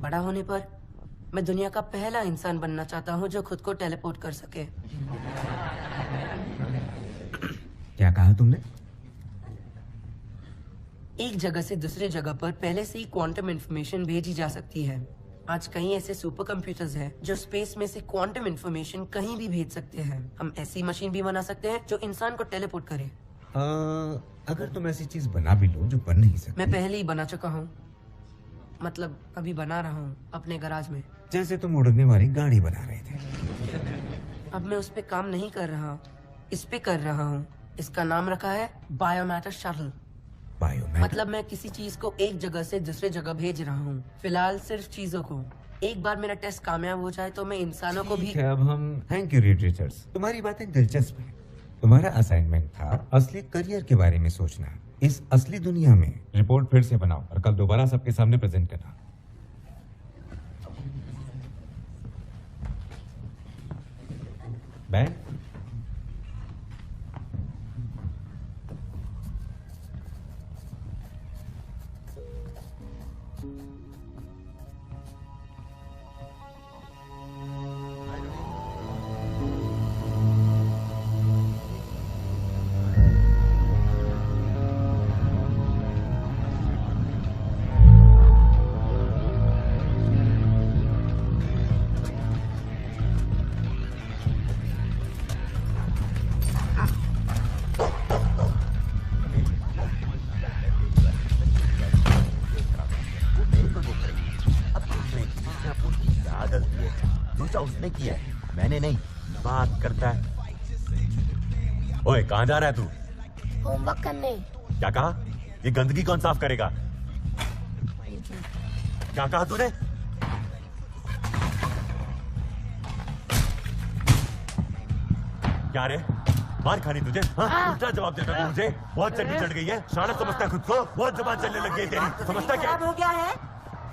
बड़ा होने पर मैं दुनिया का पहला इंसान बनना चाहता हूँ जो खुद को टेलीपोर्ट कर सके। क्या कहा तुमने? एक जगह से दूसरे जगह पर पहले से ही क्वांटम इंफॉर्मेशन भेजी जा सकती है। आज कई ऐसे सुपर कंप्यूटर्स हैं जो स्पेस में से क्वांटम इंफॉर्मेशन कहीं भी भेज सकते हैं। हम ऐसी मशीन भी बना सकते हैं जो इंसान को टेलीपोर्ट करे। अगर तुम ऐसी चीज बना भी लो जो बन नहीं सकती। मैं पहले ही बना चुका हूँ, मतलब अभी बना रहा हूँ अपने गराज में। जैसे तुम उड़ने वाली गाड़ी बना रहे थे। अब मैं उस पे काम नहीं कर रहा, इस पे कर रहा हूँ। इसका नाम रखा है बायोमैटर शटल। बायोमैटर मतलब मैं किसी चीज को एक जगह से दूसरे जगह भेज रहा हूँ, फिलहाल सिर्फ चीजों को। एक बार मेरा टेस्ट कामयाब हो जाए तो मैं इंसानों को भी। अब हम थैंक यू रीड रिचर्ड्स, तुम्हारी बातें दिलचस्प है। तुम्हारा असाइनमेंट था असली करियर के बारे में सोचना। इस असली दुनिया में रिपोर्ट फिर से बनाओ और कल दोबारा सबके सामने प्रेजेंट करना। बैन उसने किया है, मैंने नहीं। बात करता है। ओए कहां जा रहा है तू? होमवर्क करने। क्या कहा? ये गंदगी कौन साफ करेगा? क्या कहा तूने? क्या रे, मार खानी तुझे? हाँ? उल्टा जवाब देता तू मुझे। बहुत चढ़नी चढ़ गई है, शाना समझता है खुद को। बहुत जुबान चलने लग गई तेरी, समझता क्या हो गया है?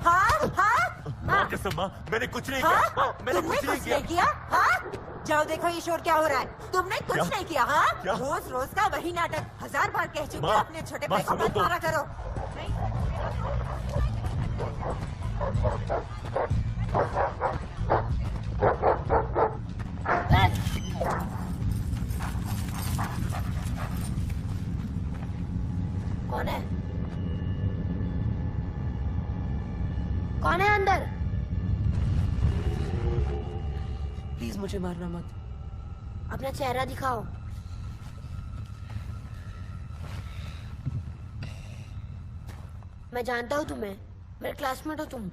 हाँ हाँ माँ कसम माँ, मैंने कुछ नहीं किया। मैंने कुछ नहीं किया। हाँ? जाओ देखो ये शोर क्या हो रहा है। तुमने कुछ नहीं किया। हाँ? रोज रोज का वही नाटक। 1000 बार कह चुके हो अपने छोटे भाई को मत मारा करो। कौन है? कौन है अंदर? प्लीज मुझे मारना मत। अपना चेहरा दिखाओ। मैं जानता हूँ तुम्हें, मेरे क्लासमेट हो तुम।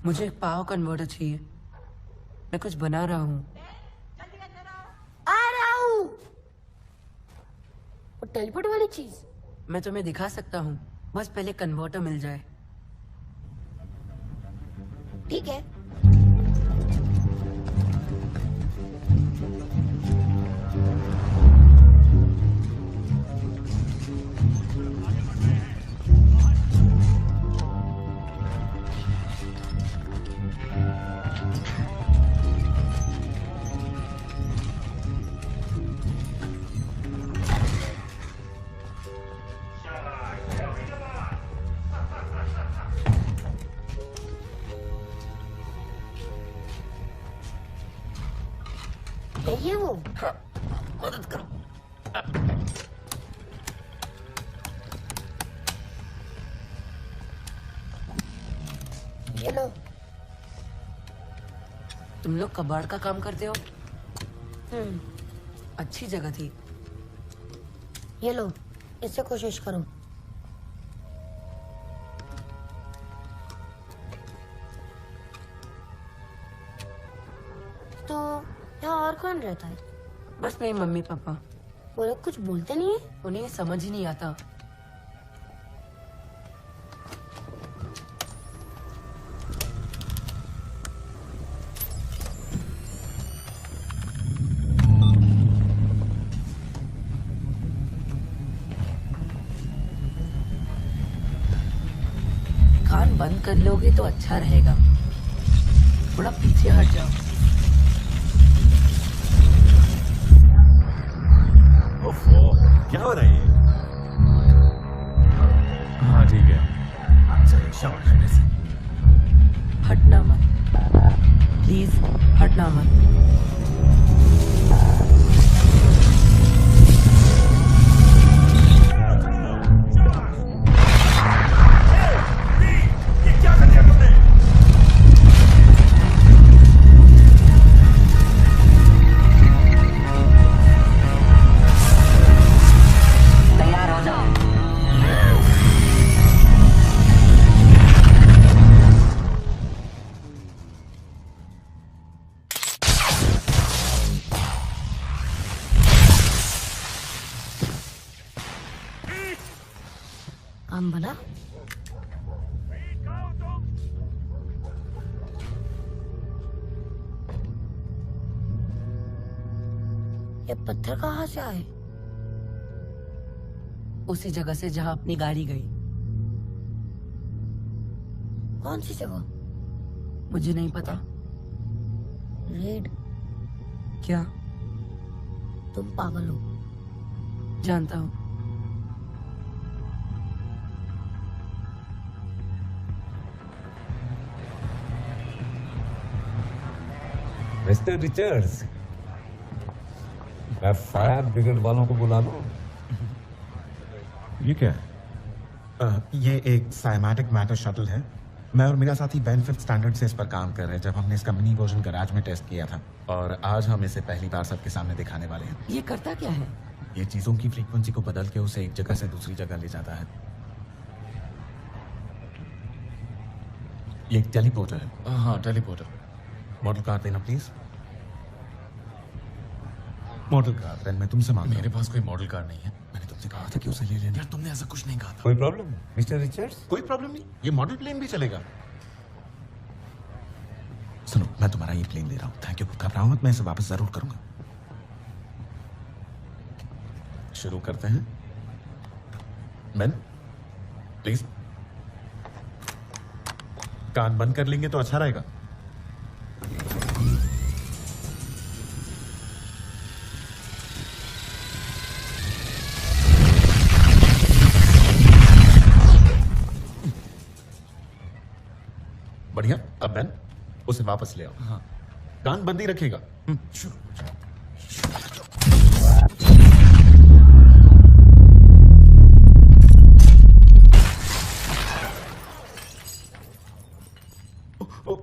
मुझे एक पावर कन्वर्टर चाहिए, मैं कुछ बना रहा हूँ। आ रहा हूँ। वो टेलीपोर्ट वाली चीज मैं तुम्हें दिखा सकता हूँ, बस पहले कन्वर्टर मिल जाए। ठीक है। ये वो मदद करो। ये लो। तुम लोग कबाड़ का काम करते हो? अच्छी जगह थी। ये लो, इससे कोशिश करो। तो यहाँ और कौन रहता है? बस मेरी मम्मी पापा। वो लोग कुछ बोलते नहीं है? उन्हें समझ ही नहीं आता। कान बंद कर लोगे तो अच्छा रहेगा। थोड़ा पीछे हट जाओ। क्या हो रहा है ये? हाँ ठीक है, चलो शाबाश। हटना मत, प्लीज हटना मत। ये क्या कर दिया तुमने? तैयार हो जाओ। काम बना? ये पत्थर कहाँ से आए? उसी जगह से जहाँ अपनी गाड़ी गई। कौन सी जगह? मुझे नहीं पता। रेड? क्या? तुम पागल हो। जानता हूँ। मिस्टर रिचर्ड्स, मैं फायर ब्रिगेड वालों को बुला लूं? ये क्या है? ये एक साइमेटिक मैटर शटल है। मैं और मेरा साथी बेन 5th स्टैंडर्ड से इस पर काम कर रहे हैं जब हमने इसका मिनी वर्जन गैराज में टेस्ट किया था, और आज हम इसे पहली बार सबके सामने दिखाने वाले हैं। ये करता क्या है? ये चीजों की फ्रीक्वेंसी को बदल के उसे एक जगह से दूसरी जगह ले जाता है। ये एक टेलीपोर्टर है। हाँ, टेलीपोर्टर। मॉडल कार देना प्लीज। मॉडल कार बेन, मैं तुमसे मांग रहा मेरे पास कोई मॉडल कार नहीं है। हूं। मैंने तुमसे कहा था कि उसे ले लेना। यार तुमने ऐसा कुछ नहीं कहा था। कोई प्रॉब्लम मिस्टर रिचर्ड्स? कोई प्रॉब्लम नहीं, ये मॉडल प्लेन भी चलेगा। सुनो, मैं तुम्हारा ये प्लेन ले रहा हूँ। Thank you. घबराओ मत, मैं इसे वापस जरूर करूंगा। शुरू करते हैं। बेन प्लीज, कान बंद कर लेंगे तो अच्छा रहेगा। बढ़िया। अब बेन उसे वापस ले आओ। हाँ। कान बंद ही रखेगा।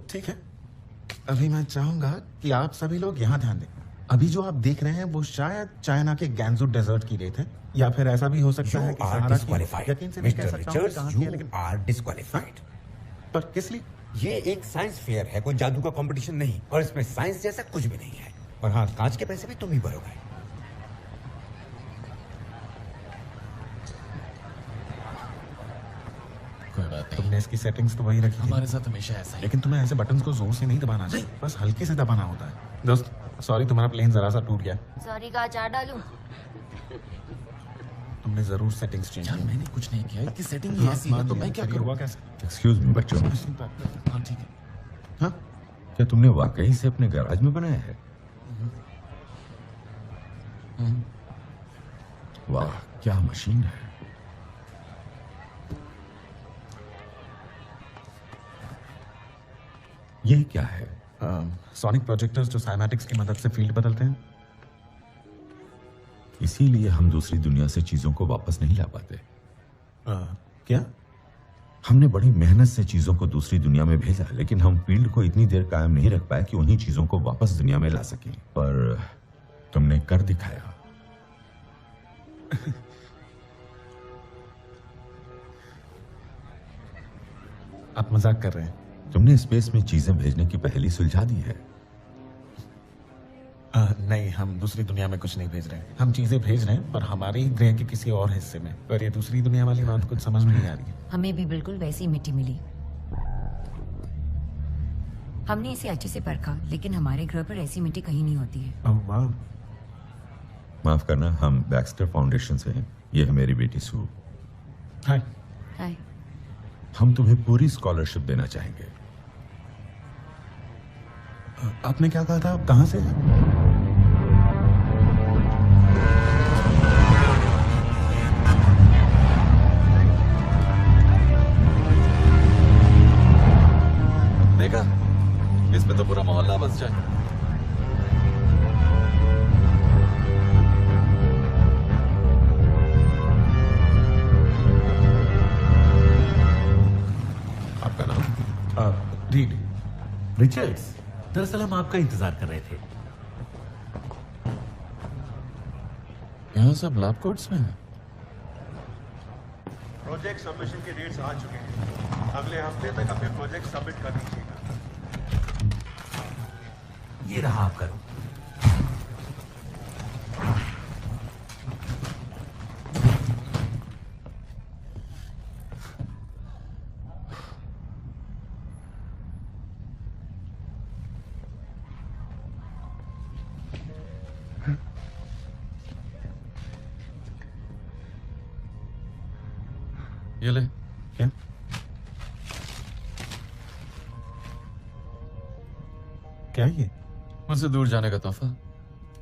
ठीक है। अभी मैं चाहूंगा कि आप सभी लोग यहाँ ध्यान दें। अभी जो आप देख रहे हैं वो शायद चाइना के गैंजू डेजर्ट की रेत है, या फिर ऐसा भी हो सकता है कि सहारा की। डिस्क्वालिफाइड यकीन से नहीं कह मिस्टर सकता हूँ कि रिचर्ड्स, कहाँ की है, यू लेकिन आर डिस्क्वालिफाइड। पर किस लिए? ये एक साइंस फेयर है, कोई जादू का कंपटीशन नहीं, और इसमें साइंस जैसा कुछ भी नहीं है। और हाँ, कांच के पैसे भी तुम ही भरोगे। कोई बात नहीं, तुमने इसकी सेटिंग्स तो वही रखी थी, हमारे साथ हमेशा ऐसा ही। लेकिन तुम्हें ऐसे बटन्स को जोर से नहीं दबाना चाहिए, बस हल्के से दबाना होता है। दोस्त सॉरी, तुम्हारा प्लेन जरा सा टूट गया। सॉरी का अचार डालूं? तुमने जरूर सेटिंग्स चेंज यार की। मैंने कुछ नहीं किया, इसकी सेटिंग ही ऐसी है तो मैं क्या हुआ करूँ? कैसे? एक्सक्यूज मी बच्चों, हाँ ठीक है। हाँ, क्या तुमने वाकई से अपने गैराज में बनाया है? वाह, क्या मशीन है। ये क्या है? सोनिक प्रोजेक्टर्स जो साइमेटिक्स की मदद से फील्ड बदलते हैं। इसीलिए हम दूसरी दुनिया से चीजों को वापस नहीं ला पाते। क्या? हमने बड़ी मेहनत से चीजों को दूसरी दुनिया में भेजा, लेकिन हम फील्ड को इतनी देर कायम नहीं रख पाए कि उन्हीं चीजों को वापस दुनिया में ला सकें। पर तुमने कर दिखाया। आप मजाक कर रहे हैं? तुमने स्पेस में चीजें भेजने की पहेली सुलझा दी है। नहीं, हम दूसरी दुनिया में कुछ नहीं भेज रहे हैं। हम चीजें भेज रहे हैं, पर हमारे ही ग्रह के किसी और हिस्से में। पर ये दूसरी दुनिया वाली बात कुछ समझ में नहीं आ रही है। हमें भी बिल्कुल वैसी मिट्टी मिली। हमने इसे अच्छे से परखा, लेकिन हमारे ग्रह पर ऐसी मिट्टी कहीं नहीं होती है। ओह वाह। माफ करना, हम बैक्स्टर फाउंडेशन से हैं। ये है मेरी बेटी सू। हाय। हाय। हम तुम्हें पूरी स्कॉलरशिप देना चाहेंगे। आपने क्या कहा था? आप कहाँ से हैं? देखा रीड रिचर्ड्स, दरअसल हम आपका इंतजार कर रहे थे। यहाँ सब लैब कोट्स में है। प्रोजेक्ट सबमिशन के डेट्स आ चुके हैं। अगले हफ्ते तक अपने प्रोजेक्ट सबमिट कर दीजिएगा। ये रहा आपका रूम। ये ले। क्या? क्या ये? मुझसे दूर जाने का तोहफा।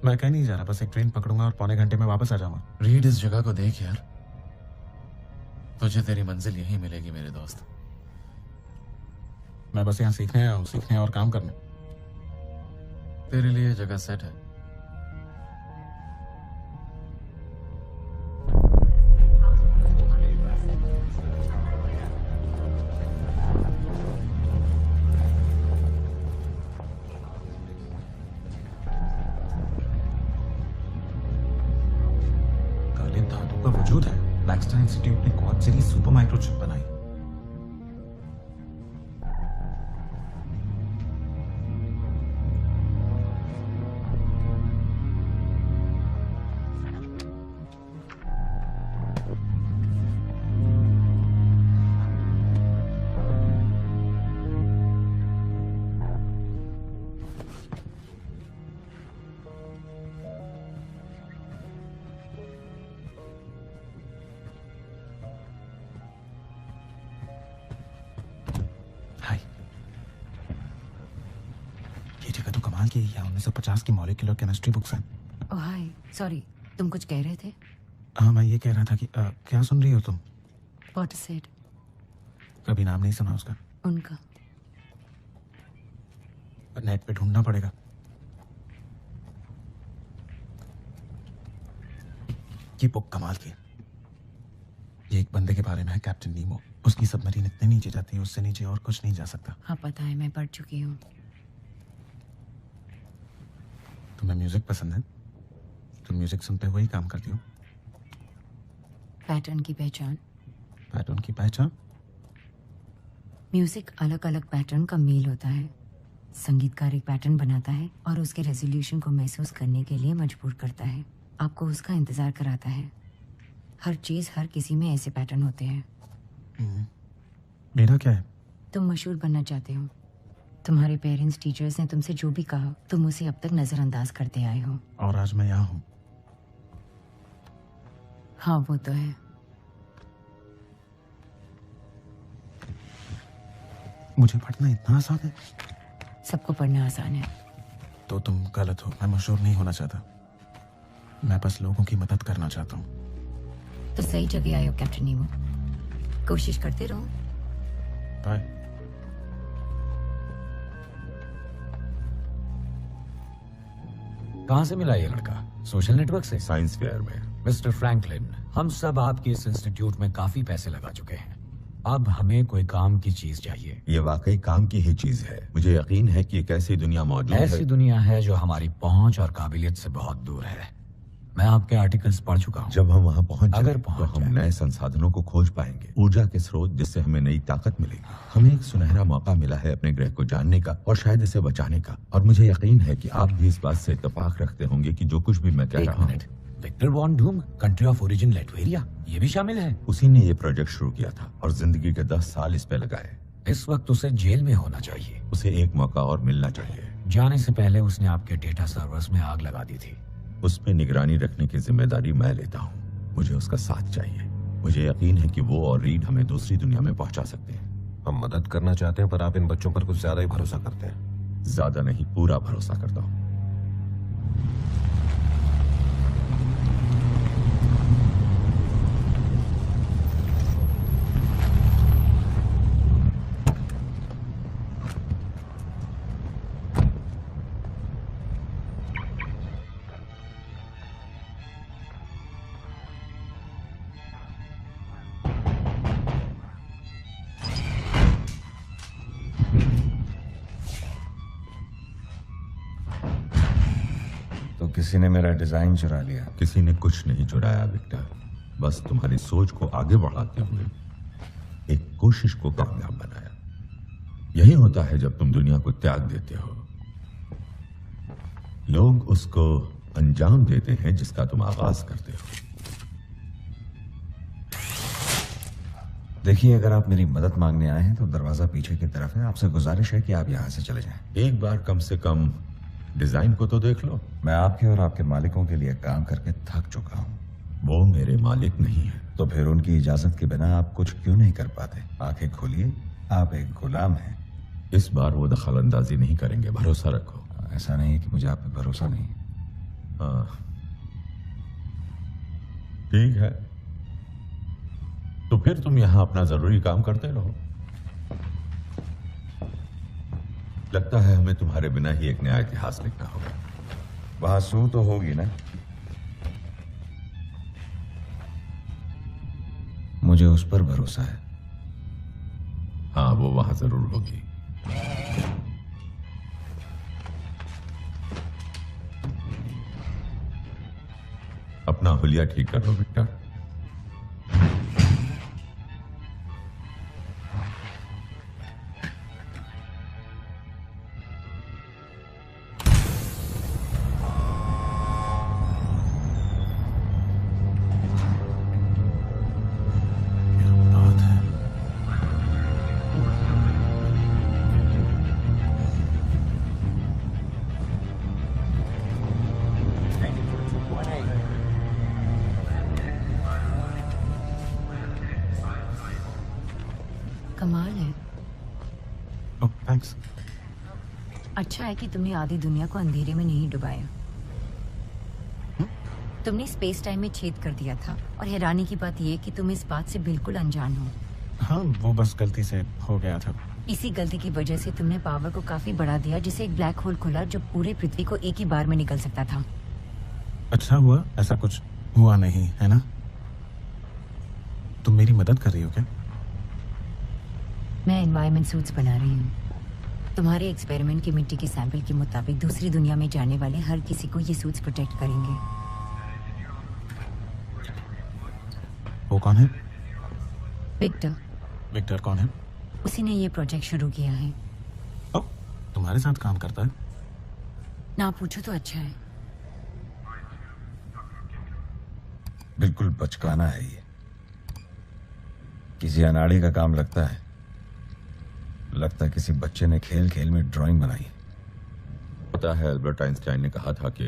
मैं कहीं नहीं जा रहा, बस एक ट्रेन पकड़ूंगा और पौने घंटे में वापस आ जाऊंगा। रीड, इस जगह को देख यार, तुझे तेरी मंजिल यहीं मिलेगी मेरे दोस्त। मैं बस यहाँ सीखने आया हूँ, सीखने और काम करने। तेरे लिए जगह सेट है। काले धातु का वजूद है। लैक्सटर इंस्टीट्यूट ने क्वाड सीरीज सुपर माइक्रोचिप बनाई। हाय, ये जगह तो कमाल की है। 1950 की मॉलिक्यूलर केमिस्ट्री बुक्स हैं। ओह हाय, सॉरी, तुम कुछ कह रहे थे? हाँ, मैं ये कह रहा था कि क्या सुन रही हो तुम? What is it? कभी नाम नहीं सुना उसका? उनका? नेट पे ढूंढना पड़ेगा। ये बुक कमाल की है। ये एक बंदे के बारे में है, कैप्टन नीमो। उसकी सबमरीन इतने नीचे जाती है, उससे नीचे और कुछ नहीं जा सकता। हाँ पता है, मैं पढ़ चुकी हूँ। तुम्हें म्यूजिक पसंद है? तुम म्यूजिक सुनते हुए ही काम करती हो? पैटर्न की पहचान। पैटर्न की पहचान? म्यूजिक अलग अलग पैटर्न का मेल होता है। संगीतकार एक पैटर्न बनाता है और उसके रेजोल्यूशन को महसूस करने के लिए मजबूर करता है, आपको उसका इंतजार कराता है। हर चीज, हर किसी में ऐसे पैटर्न होते हैं। मेरा क्या है? तुम मशहूर बनना चाहते हो। तुम्हारे पेरेंट्स, टीचर्स ने तुमसे जो भी कहा, तुम उसे अब तक नजरअंदाज करते आए हो। और आज मैं यहाँ हूँ। हाँ वो तो है। मुझे पढ़ना इतना आसान है? सबको पढ़ना आसान है। तो तुम गलत हो। मैं मशहूर नहीं होना चाहता। मैं बस लोगों की मदद करना चाहता हूँ। तो सही जगह आए हो कैप्टन नीमो। कोशिश करते रहो। बाय। कहाँ से मिला ये लड़का? सोशल नेटवर्क से? साइंस फेयर में। मिस्टर फ्रैंकलिन, हम सब आपके इस इंस्टीट्यूट में काफी पैसे लगा चुके हैं। अब हमें कोई काम की चीज चाहिए। ये वाकई काम की ही चीज है। मुझे यकीन है कि एक ऐसी दुनिया मौजूद ऐसी है। दुनिया है जो हमारी पहुंच और काबिलियत से बहुत दूर है। मैं आपके आर्टिकल्स पढ़ चुका हूँ। जब हम वहाँ पहुँच अगर जाएं, पहुंच तो हम जाएं। नए संसाधनों को खोज पाएंगे, ऊर्जा के स्रोत जिससे हमें नई ताकत मिलेगी। हमें एक सुनहरा मौका मिला है अपने ग्रह को जानने का और शायद इसे बचाने का। और मुझे यकीन है कि आप भी इस बात से इत्तेफाक रखते होंगे कि जो कुछ भी मैं कह एक रहा हूँ, minute, Victor von Doom, country of origin Latveria, ये भी शामिल है? उसी ने ये प्रोजेक्ट शुरू किया था और जिंदगी के 10 साल इस पे लगाए। इस वक्त उसे जेल में होना चाहिए। उसे एक मौका और मिलना चाहिए। जाने से पहले उसने आपके डेटा सर्वर्स में आग लगा दी थी। उस पे निगरानी रखने की जिम्मेदारी मैं लेता हूँ। मुझे उसका साथ चाहिए। मुझे यकीन है कि वो और रीड हमें दूसरी दुनिया में पहुंचा सकते हैं। हम मदद करना चाहते हैं, पर आप इन बच्चों पर कुछ ज्यादा ही भरोसा करते हैं। ज्यादा नहीं, पूरा भरोसा करता हूँ। किसी ने मेरा डिजाइन चुरा लिया। किसी ने कुछ नहीं चुराया विक्टर, बस तुम्हारी सोच को आगे बढ़ाते हुए एक कोशिश को कामयाब बनाया। यही होता है जब तुम दुनिया को त्याग देते हो, लोग उसको अंजाम देते हैं जिसका तुम आगाज करते हो। देखिए, अगर आप मेरी मदद मांगने आए हैं तो दरवाजा पीछे की तरफ है। आपसे गुजारिश है कि आप यहाँ से चले जाएं। एक बार कम से कम डिजाइन को तो देख लो। मैं आपके और आपके मालिकों के लिए काम करके थक चुका हूँ। वो मेरे मालिक नहीं है। तो फिर उनकी इजाजत के बिना आप कुछ क्यों नहीं कर पाते? आंखें खोलिए, आप एक गुलाम हैं। इस बार वो दखल अंदाजी नहीं करेंगे, भरोसा रखो। ऐसा नहीं है कि मुझे आप पे भरोसा नहीं है। हाँ, ठीक है, तो फिर तुम यहां अपना जरूरी काम करते रहो। लगता है हमें तुम्हारे बिना ही एक नया इतिहास लिखना होगा। वहां सू तो होगी ना? मुझे उस पर भरोसा है। हाँ, वो वहां जरूर होगी। अपना हुलिया ठीक कर लो विक्टर। कमाल है। ओह, थैंक्स। अच्छा है कि तुमने आधी दुनिया को अंधेरे में नहीं डुबाया। तुमने स्पेस टाइम में छेद कर दिया था, और हैरानी की बात यह कि तुम इस बात से बिल्कुल अनजान हो। हाँ, वो बस गलती से हो गया था। इसी गलती की वजह से तुमने पावर को काफी बढ़ा दिया, जिससे एक ब्लैक होल खुला जो पूरे पृथ्वी को एक ही बार में निकल सकता था। अच्छा हुआ ऐसा कुछ हुआ नहीं, है ना? तुम मेरी मदद कर रही हो क्या? मैं एनवायरमेंट सूट्स बना रही हूँ। तुम्हारे एक्सपेरिमेंट की मिट्टी के सैंपल के मुताबिक दूसरी दुनिया में जाने वाले हर किसी को ये सूट्स प्रोटेक्ट करेंगे। वो कौन है? विक्टर। विक्टर कौन है? उसी ने ये प्रोजेक्ट शुरू किया है। ओ, तुम्हारे साथ काम करता है? ना पूछो तो अच्छा है। बिल्कुल बचकाना है ये। किसी अनाड़ी का काम लगता है। लगता है किसी बच्चे ने खेल खेल में ड्राइंग बनाई। पता है, अल्बर्ट आइंस्टाइन ने कहा था कि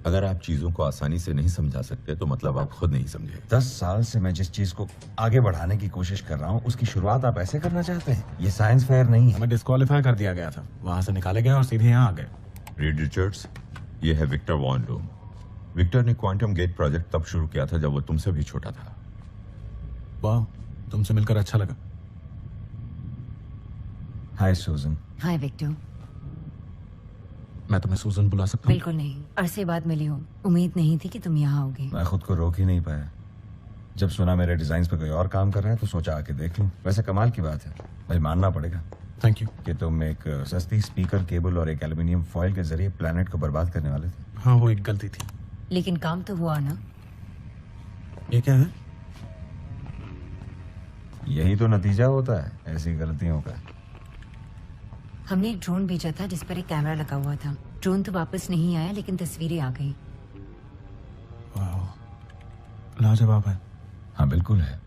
अगर आप चीजों को आसानी से नहीं समझा सकते तो मतलब आप खुद नहीं समझे। 10 साल से मैं जिस चीज को आगे बढ़ाने की कोशिश कर रहा हूँ, उसकी शुरुआत आप ऐसे करना चाहते हैं? ये साइंस फेयर नहीं है। हमें डिस्क्वालीफाई कर दिया गया था, वहां से निकाले गए और सीधे यहाँ आ गए। रीड रिचर्ड्स, ये है विक्टर वॉन लूम। विक्टर ने क्वांटम गेट प्रोजेक्ट तब शुरू किया था जब वो तुमसे भी छोटा था। वाह, तुमसे मिलकर अच्छा लगा। हाय सूजन। हाय विक्टर। मैं तुम्हें सूजन बुला सकता हूँ? बिल्कुल नहीं, अरसे बाद मिली हो। उम्मीद नहीं थी कि तुम यहाँ आओगे। मैं खुद को रोक ही नहीं पाया। जब सुना मेरे डिजाइन पे कोई और काम कर रहा है तो सोचा आके देख लूं। वैसे कमाल की बात है, भाई मानना पड़ेगा। Thank you. कि तुम एक सस्ती स्पीकर केबल और एक एल्युमिनियम फॉइल के जरिए प्लेनेट को बर्बाद करने वाले थे। हाँ, वो एक गलती थी। लेकिन काम तो हुआ ना। ये क्या है? यही तो नतीजा होता है ऐसी गलतियों का। हमने एक ड्रोन भेजा था जिस पर एक कैमरा लगा हुआ था। ड्रोन तो वापस नहीं आया, लेकिन तस्वीरें आ गई। लाजवाब है। हाँ बिल्कुल है।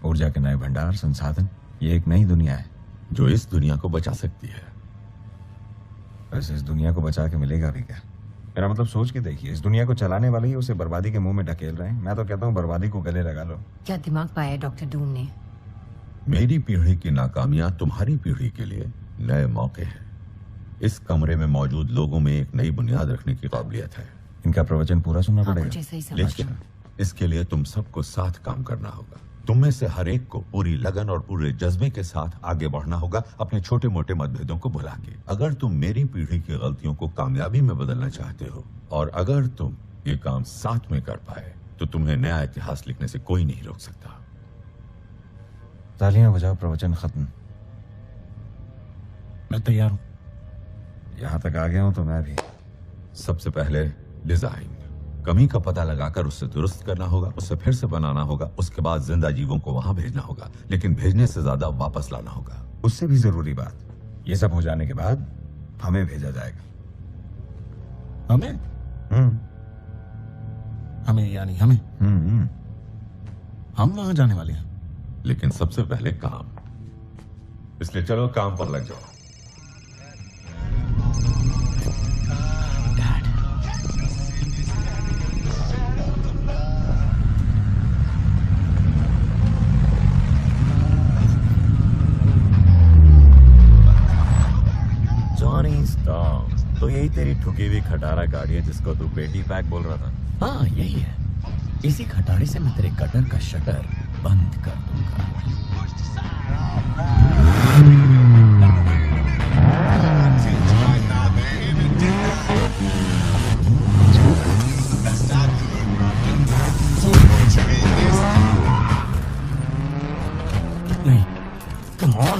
ऊर्जा के नए भंडार, संसाधन, ये एक नई दुनिया है जो इस दुनिया को बचा सकती है। वैसे इस दुनिया को बचा के मिलेगा भी क्या? मेरा मतलब सोच के देखिए, इस दुनिया को चलाने वाले ही उसे बर्बादी के मुंह में ढकेल रहे हैं। मैं तो कहता हूँ बर्बादी को गले लगा लो। क्या दिमाग पाया डॉक्टर डूम ने। मेरी पीढ़ी की नाकामियां तुम्हारी पीढ़ी के लिए नए मौके हैं। इस कमरे में मौजूद लोगों में एक नई बुनियाद रखने की काबिलियत है। इनका प्रवचन पूरा सुनना हाँ, पड़ेगा। मुझे सही समझ। लेकिन इसके लिए तुम सबको साथ काम करना होगा। तुम में से हर एक को पूरी लगन और पूरे जज्बे के साथ आगे बढ़ना होगा, अपने छोटे मोटे मतभेदों को भुला के। अगर तुम मेरी पीढ़ी की गलतियों को कामयाबी में बदलना चाहते हो, और अगर तुम ये काम साथ में कर पाए, तो तुम्हें नया इतिहास लिखने से कोई नहीं रोक सकता। तालियां बजाओ, प्रवचन खत्म। मैं तैयार हूं। यहां तक आ गया हूं तो मैं भी। सबसे पहले डिजाइन। कमी का पता लगाकर उससे दुरुस्त करना होगा, उससे फिर से बनाना होगा, उसके बाद जिंदा जीवों को वहां भेजना होगा, लेकिन भेजने से ज्यादा वापस लाना होगा। उससे भी जरूरी बात, ये सब हो जाने के बाद हमें भेजा जाएगा। हमें? हमें यानी हमें? हम वहां जाने वाले हैं। लेकिन सबसे पहले काम, इसलिए चलो काम पर लग जाओ। जॉनी स्टॉप, तो यही तेरी ठुकी हुई खटारा गाड़ी है जिसको तू पेटी पैक बोल रहा था? हाँ यही है। इसी खटारे से मैं तेरे गटर का शटर बंद कर दूंगा। नहीं, come on.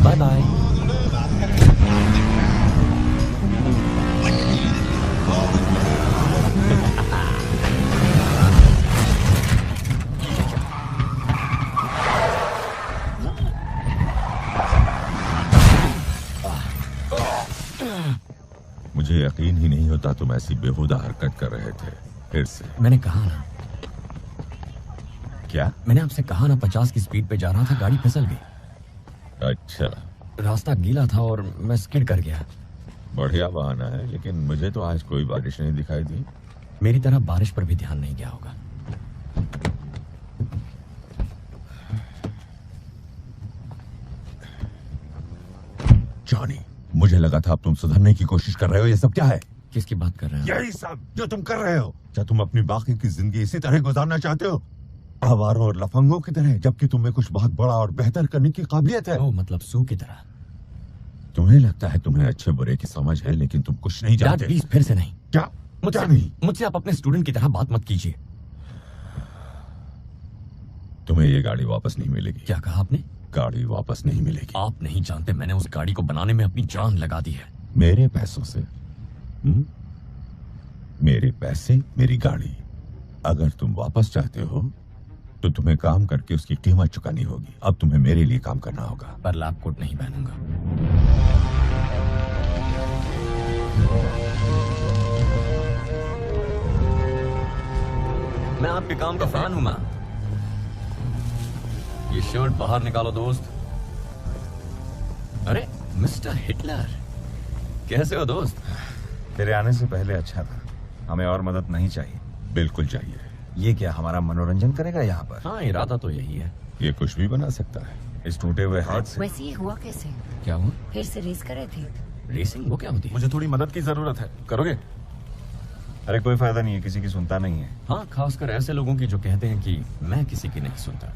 Bye bye. मुझे यकीन ही नहीं होता तुम ऐसी बेहुदा हरकत कर रहे थे। फिर से मैंने कहा ना, क्या? मैंने आपसे कहा ना 50 की स्पीड पे जा रहा था, गाड़ी फिसल गई। अच्छा, रास्ता गीला था और मैं स्किड कर गया। बढ़िया बहाना है, लेकिन मुझे तो आज कोई बारिश नहीं दिखाई दी। मेरी तरह बारिश पर भी ध्यान नहीं गया होगा। जॉनी, मुझे लगा था अब तुम सुधरने की कोशिश कर रहे हो। ये सब क्या है? किसकी बात कर रहे हैं? यही सब जो तुम कर रहे हो। क्या तुम अपनी बाकी की जिंदगी इसी तरह गुजारना चाहते हो, आवारों और लफंगों की तरह, जबकि तुम्हें कुछ बहुत बड़ा और बेहतर करने की काबिलियत है? ओह, मतलब सू की तरह। तुम्हें लगता है तुम्हें अच्छे बुरे की समझ है, लेकिन तुम कुछ नहीं जानते। प्लीज फिर से नहीं। क्या? मुझे नहीं। मुझसे आप अपने स्टूडेंट की तरह बात मत कीजिए। तुम्हें ये गाड़ी वापस नहीं मिलेगी। क्या कहा आपने? गाड़ी वापस नहीं मिलेगी। आप नहीं जानते मैंने उस गाड़ी को बनाने में अपनी जान लगा दी है। मेरे पैसों से? मेरे पैसे, मेरी गाड़ी। अगर तुम वापस चाहते हो तो तुम्हें काम करके उसकी कीमत चुकानी होगी। अब तुम्हें मेरे लिए काम करना होगा। पर लैब कोट नहीं पहनूंगा। मैं आपके काम का फैन हूं। मैं ये शर्ट बाहर निकालो दोस्त। अरे मिस्टर हिटलर, कैसे हो दोस्त? तेरे आने से पहले अच्छा था। हमें और मदद नहीं चाहिए। बिल्कुल चाहिए। ये क्या हमारा मनोरंजन करेगा यहाँ पर? हाँ, इरादा तो यही है। ये कुछ भी बना सकता है। इस टूटे हुए हाथ से। वैसे ये हुआ कैसे? क्या हुआ? फिर से रेस कर रहे थे। रेसिंग वो क्या होती है? मुझे थोड़ी मदद की जरूरत है, करोगे? अरे कोई फायदा नहीं है, किसी की सुनता नहीं है। हाँ, खासकर ऐसे लोगों की जो कहते हैं कि मैं किसी की नहीं सुनता।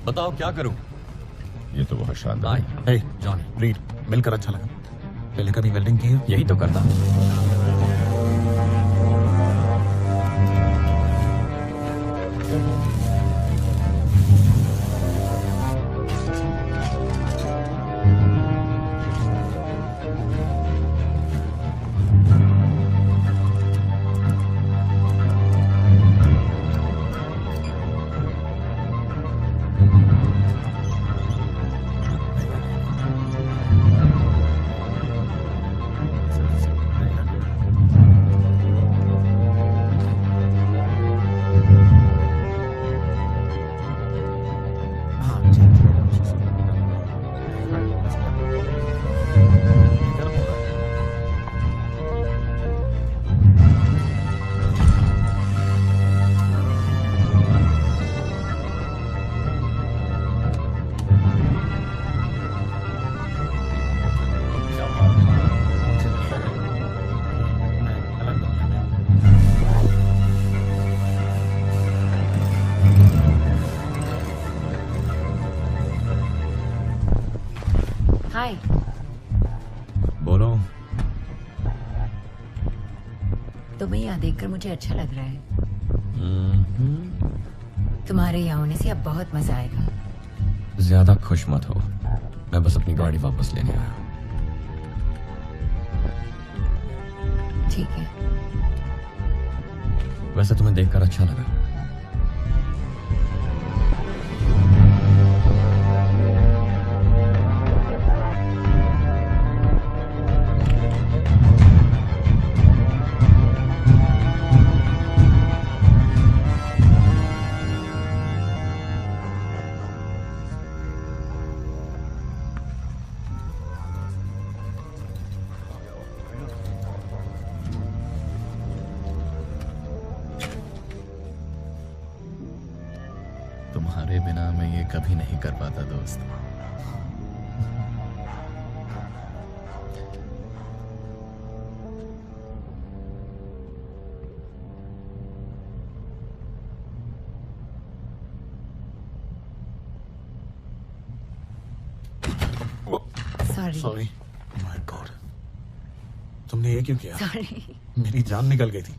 बताओ क्या करूं? ये तो बहुत शानदार है। हे जॉनी, रीड, मिलकर अच्छा लगा। पहले कभी वेल्डिंग की है? यही तो करता हूं। तुम्हें यहाँ देखकर मुझे अच्छा लग रहा है। तुम्हारे यहाँ होने से अब बहुत मजा आएगा। ज्यादा खुश मत हो, मैं बस अपनी गाड़ी वापस लेने आया। ठीक है। वैसे तुम्हें देखकर अच्छा लगा। तुम्हारे बिना मैं ये कभी नहीं कर पाता दोस्त। सॉरी। सॉरी। माय गॉड, तुमने ये क्यों किया? सॉरी। मेरी जान निकल गई थी।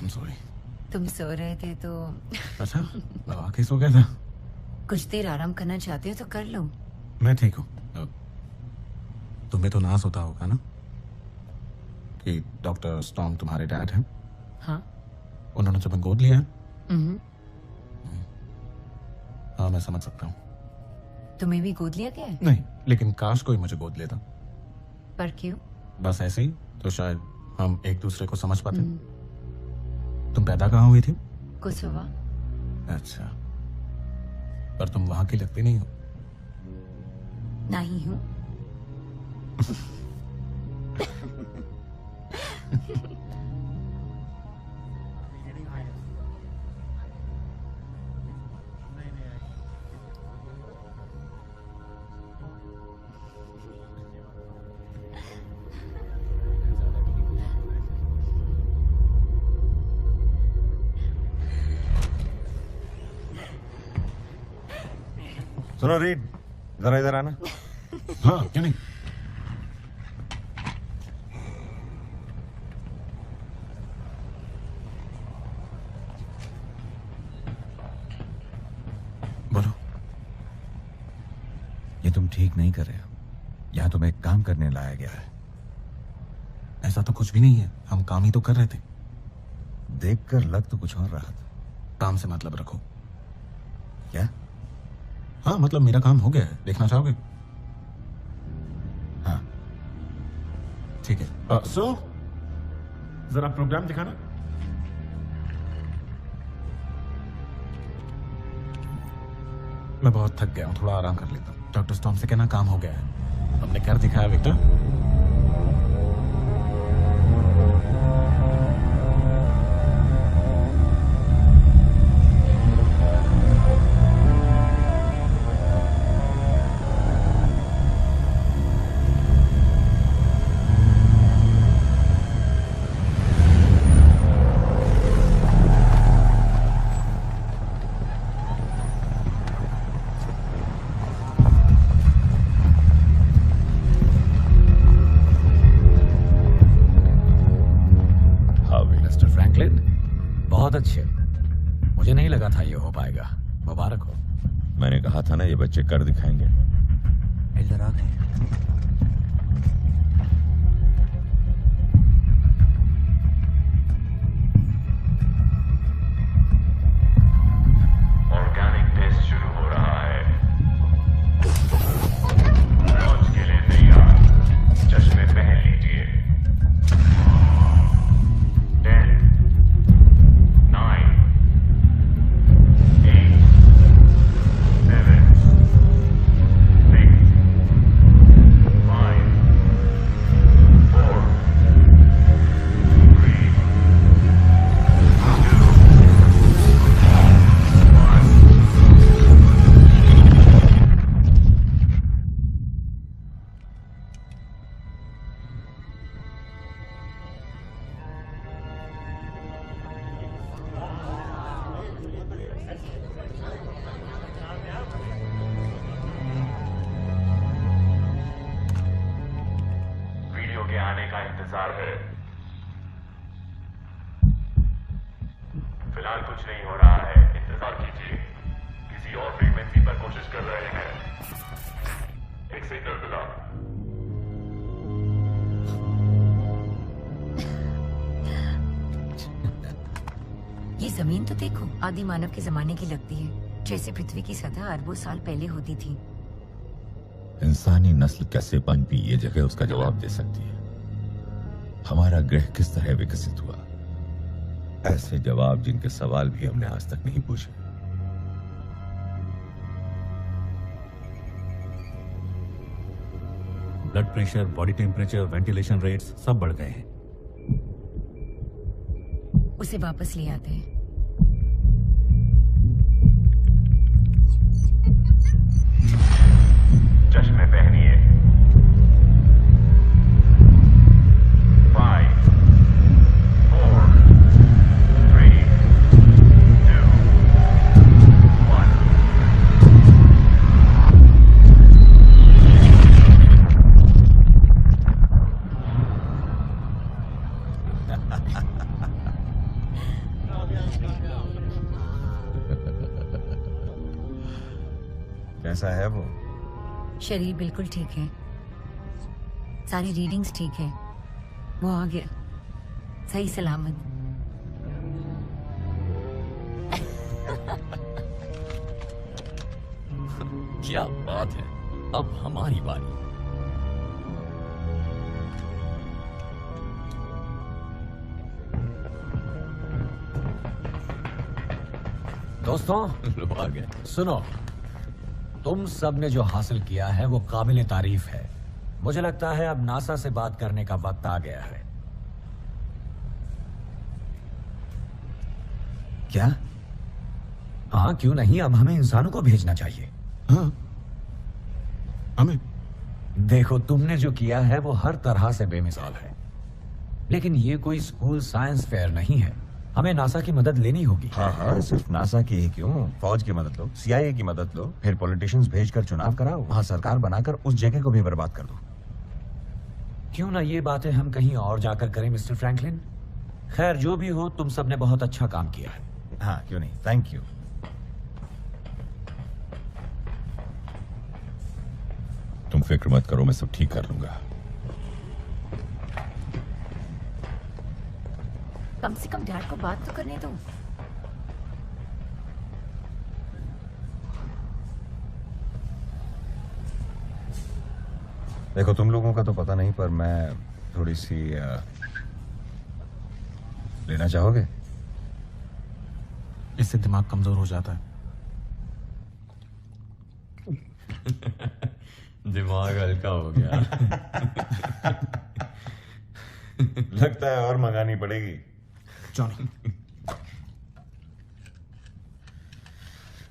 I'm sorry। तुम सो रहे थे तो अच्छा, मैं वाकई सो गया था। कुछ देर आराम करना चाहते हो तो कर लो। मैं ठीक हूँ। तुम्हें तो नाज होता होगा ना कि डॉक्टर स्टॉर्म तुम्हारे डैड हैं। हाँ। उन्होंने तुम्हें गोद लिया है। हम्म। हाँ, मैं समझ सकता हूँ। तुम्हें भी गोद लिया गया है? नहीं, लेकिन काश कोई मुझे गोद लेता। पर क्यों? बस ऐसे ही, तो शायद हम एक दूसरे को समझ पाते। तुम पैदा कहाँ हुई थी? कोसोवा। अच्छा, पर तुम वहां की लगती नहीं हो। नहीं हूँ। सुनो रीड, जरा इधर आना। हाँ, क्यों नहीं। बोलो। ये तुम ठीक नहीं कर रहे हो। यहाँ तुम्हें एक काम करने लाया गया है। ऐसा तो कुछ भी नहीं है, हम काम ही तो कर रहे थे। देखकर लग तो कुछ और रहा था। काम से मतलब रखो। क्या? हाँ, मतलब मेरा काम हो गया है। देखना चाहोगे? हाँ, ठीक है। सो जरा प्रोग्राम दिखाना। मैं बहुत थक गया हूँ, थोड़ा आराम कर लेता हूँ। डॉक्टर स्टॉर्म से कहना काम हो गया है। हमने क्या दिखाया विक्टर? बहुत अच्छे। मुझे नहीं लगा था ये हो पाएगा। मुबारक हो। मैंने कहा था ना ये बच्चे कर दिखाएंगे। एल्डर आ गए। ऑर्गेनिक टेस्ट शुरू हो रहा है। लॉन्च के लिए तैयार। चश्मे पहन लीजिए। 10, 9, 8, 7, 6, 5, 4, 3, 2, 1। वीडियो के आने का इंतजार है। फिलहाल कुछ नहीं हो रहा है, इंतजार कीजिए। किसी और फ्रीक्वेंसी पर कोशिश कर रहे हैं। एक सिग्नल मिला। ये जमीन तो देखो, आदि मानव के जमाने की लगती है, जैसे पृथ्वी की सतह अरबों साल पहले होती थी। इंसानी नस्ल कैसे पनपी, ये जगह उसका जवाब दे सकती है। हमारा ग्रह किस तरह विकसित हुआ, ऐसे जवाब जिनके सवाल भी हमने आज तक नहीं पूछे। Blood pressure, body temperature, ventilation rates सब बढ़ गए हैं। उसे वापस ले आते हैं। चश्मे पहनिए। 5 4 3 2 1। कैसा है वो? शरीर बिल्कुल ठीक है, सारी रीडिंग्स ठीक है, वो आ गया सही सलामत। क्या बात है, अब हमारी बारी। दोस्तों लोग आ गए। सुनो, तुम सब ने जो हासिल किया है वो काबिल तारीफ है। मुझे लगता है अब नासा से बात करने का वक्त आ गया है। क्या? हाँ, क्यों नहीं, अब हमें इंसानों को भेजना चाहिए। हाँ, हमें। देखो, तुमने जो किया है वो हर तरह से बेमिसाल है, लेकिन ये कोई स्कूल साइंस फेयर नहीं है। हमें नासा की मदद लेनी होगी। हाँ हाँ, सिर्फ नासा की ही क्यों, फौज की मदद लो, CIA की मदद लो, फिर पॉलिटिशियंस भेजकर चुनाव कराओ, वहाँ सरकार बनाकर उस जगह को भी बर्बाद कर दो। क्यों ना ये बातें हम कहीं और जाकर करें मिस्टर फ्रैंकलिन। खैर, जो भी हो, तुम सब ने बहुत अच्छा काम किया है। हाँ, क्यों नहीं, थैंक यू। तुम फिक्र मत करो, मैं सब ठीक कर लूंगा। कम से कम डैड को बात तो करने दो। देखो, तुम लोगों का तो पता नहीं, पर मैं थोड़ी सी लेना चाहोगे? इससे दिमाग कमजोर हो जाता है। दिमाग हल्का हो गया। लगता है और मंगानी पड़ेगी। जॉनी,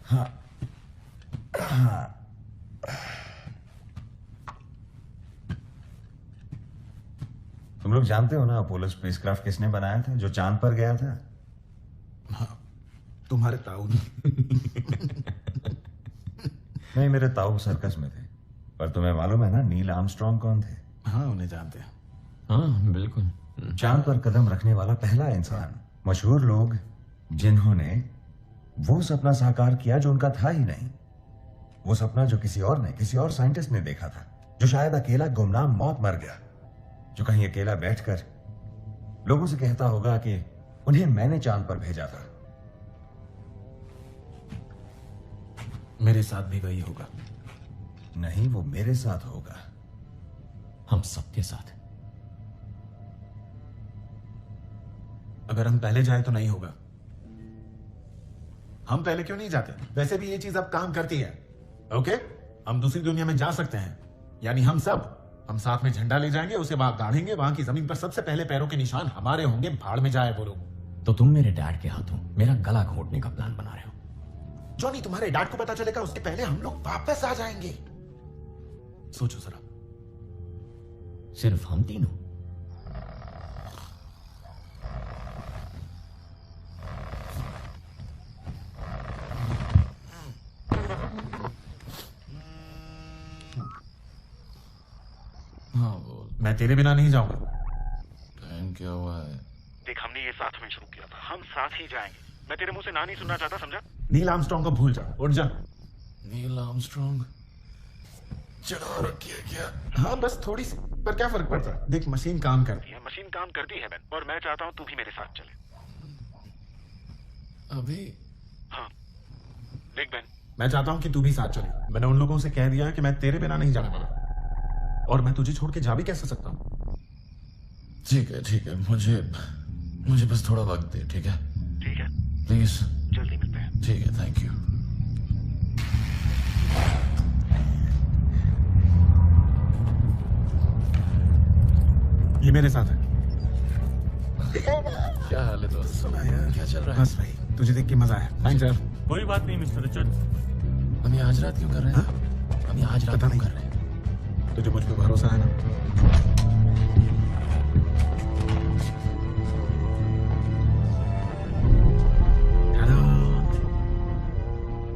हाँ हाँ, तुम लोग जानते हो ना अपोलो स्पेसक्राफ्ट किसने बनाया था, जो चांद पर गया था? हाँ, तुम्हारे ताऊ। नहीं, मेरे ताऊ सर्कस में थे। पर तुम्हें मालूम है ना नील आर्मस्ट्रॉन्ग कौन थे? हाँ, उन्हें जानते हैं। हाँ बिल्कुल। चांद पर कदम रखने वाला पहला इंसान। मशहूर लोग जिन्होंने वो सपना साकार किया जो उनका था ही नहीं, वो सपना जो किसी और ने, किसी और साइंटिस्ट ने देखा था, जो शायद अकेला गुमनाम मौत मर गया, जो कहीं अकेला बैठकर लोगों से कहता होगा कि उन्हें मैंने चांद पर भेजा था। मेरे साथ भी वही होगा। नहीं, वो मेरे साथ होगा। हम सबके साथ। अगर हम पहले जाए तो नहीं होगा। हम पहले क्यों नहीं जाते? वैसे भी ये चीज अब काम करती है। ओके, हम दूसरी दुनिया में जा सकते हैं, यानी हम साथ में झंडा ले जाएंगे, उसे वहां गाड़ेंगे, वहां की जमीन पर सबसे पहले पैरों के निशान हमारे होंगे। भाड़ में जाए वो लोग। तो तुम मेरे डैड के हाथों मेरा गला घोटने का प्लान बना रहे हो? जॉनी, तुम्हारे डैड को पता चलेगा उसके पहले हम लोग वापस आ जाएंगे। सोचो जरा। सिर्फ हम तीनों? हाँ, मैं तेरे बिना नहीं जाऊंगा। टाइम क्या हुआ है? देख, हमने ये साथ में शुरू किया था, हम साथ ही जाएंगे। मैं तेरे मुंह से ना नहीं सुनना चाहता, समझा? नील आर्मस्ट्रॉन्ग को भूल जा, उठ जा। नील आर्मस्ट्रॉन्ग चढ़ा रखी है क्या? हाँ बस थोड़ी सी, पर क्या फर्क पड़ता है? देख मशीन काम करती है। मशीन काम करती है बेन, और मैं चाहता हूँ तू भी मेरे साथ चले। अभी? हाँ देख बेन, मैं चाहता हूँ कि तू भी साथ चले। मैंने उन लोगों से कह दिया है कि मैं तेरे बिना नहीं जाने वाला, और मैं तुझे छोड़ के जा भी कैसे सकता हूँ? ठीक है, मुझे बस थोड़ा वक्त दे, ठीक है? ठीक है, प्लीज जल्दी मिलते हैं। ठीक है, थैंक यू। ये मेरे साथ है। क्या हाल है दोस्त? सुना यार, क्या चल रहा है? बस भाई, तुझे देख के मजा आया। थैंक्स यार। कोई बात नहीं मिस्टर रिचर्ड। हम ये आज रात क्यों कर रहे हैं? हम ये आज रात क्यों कर रहे हैं? तुझे मुझ पे भरोसा है ना? हेलो।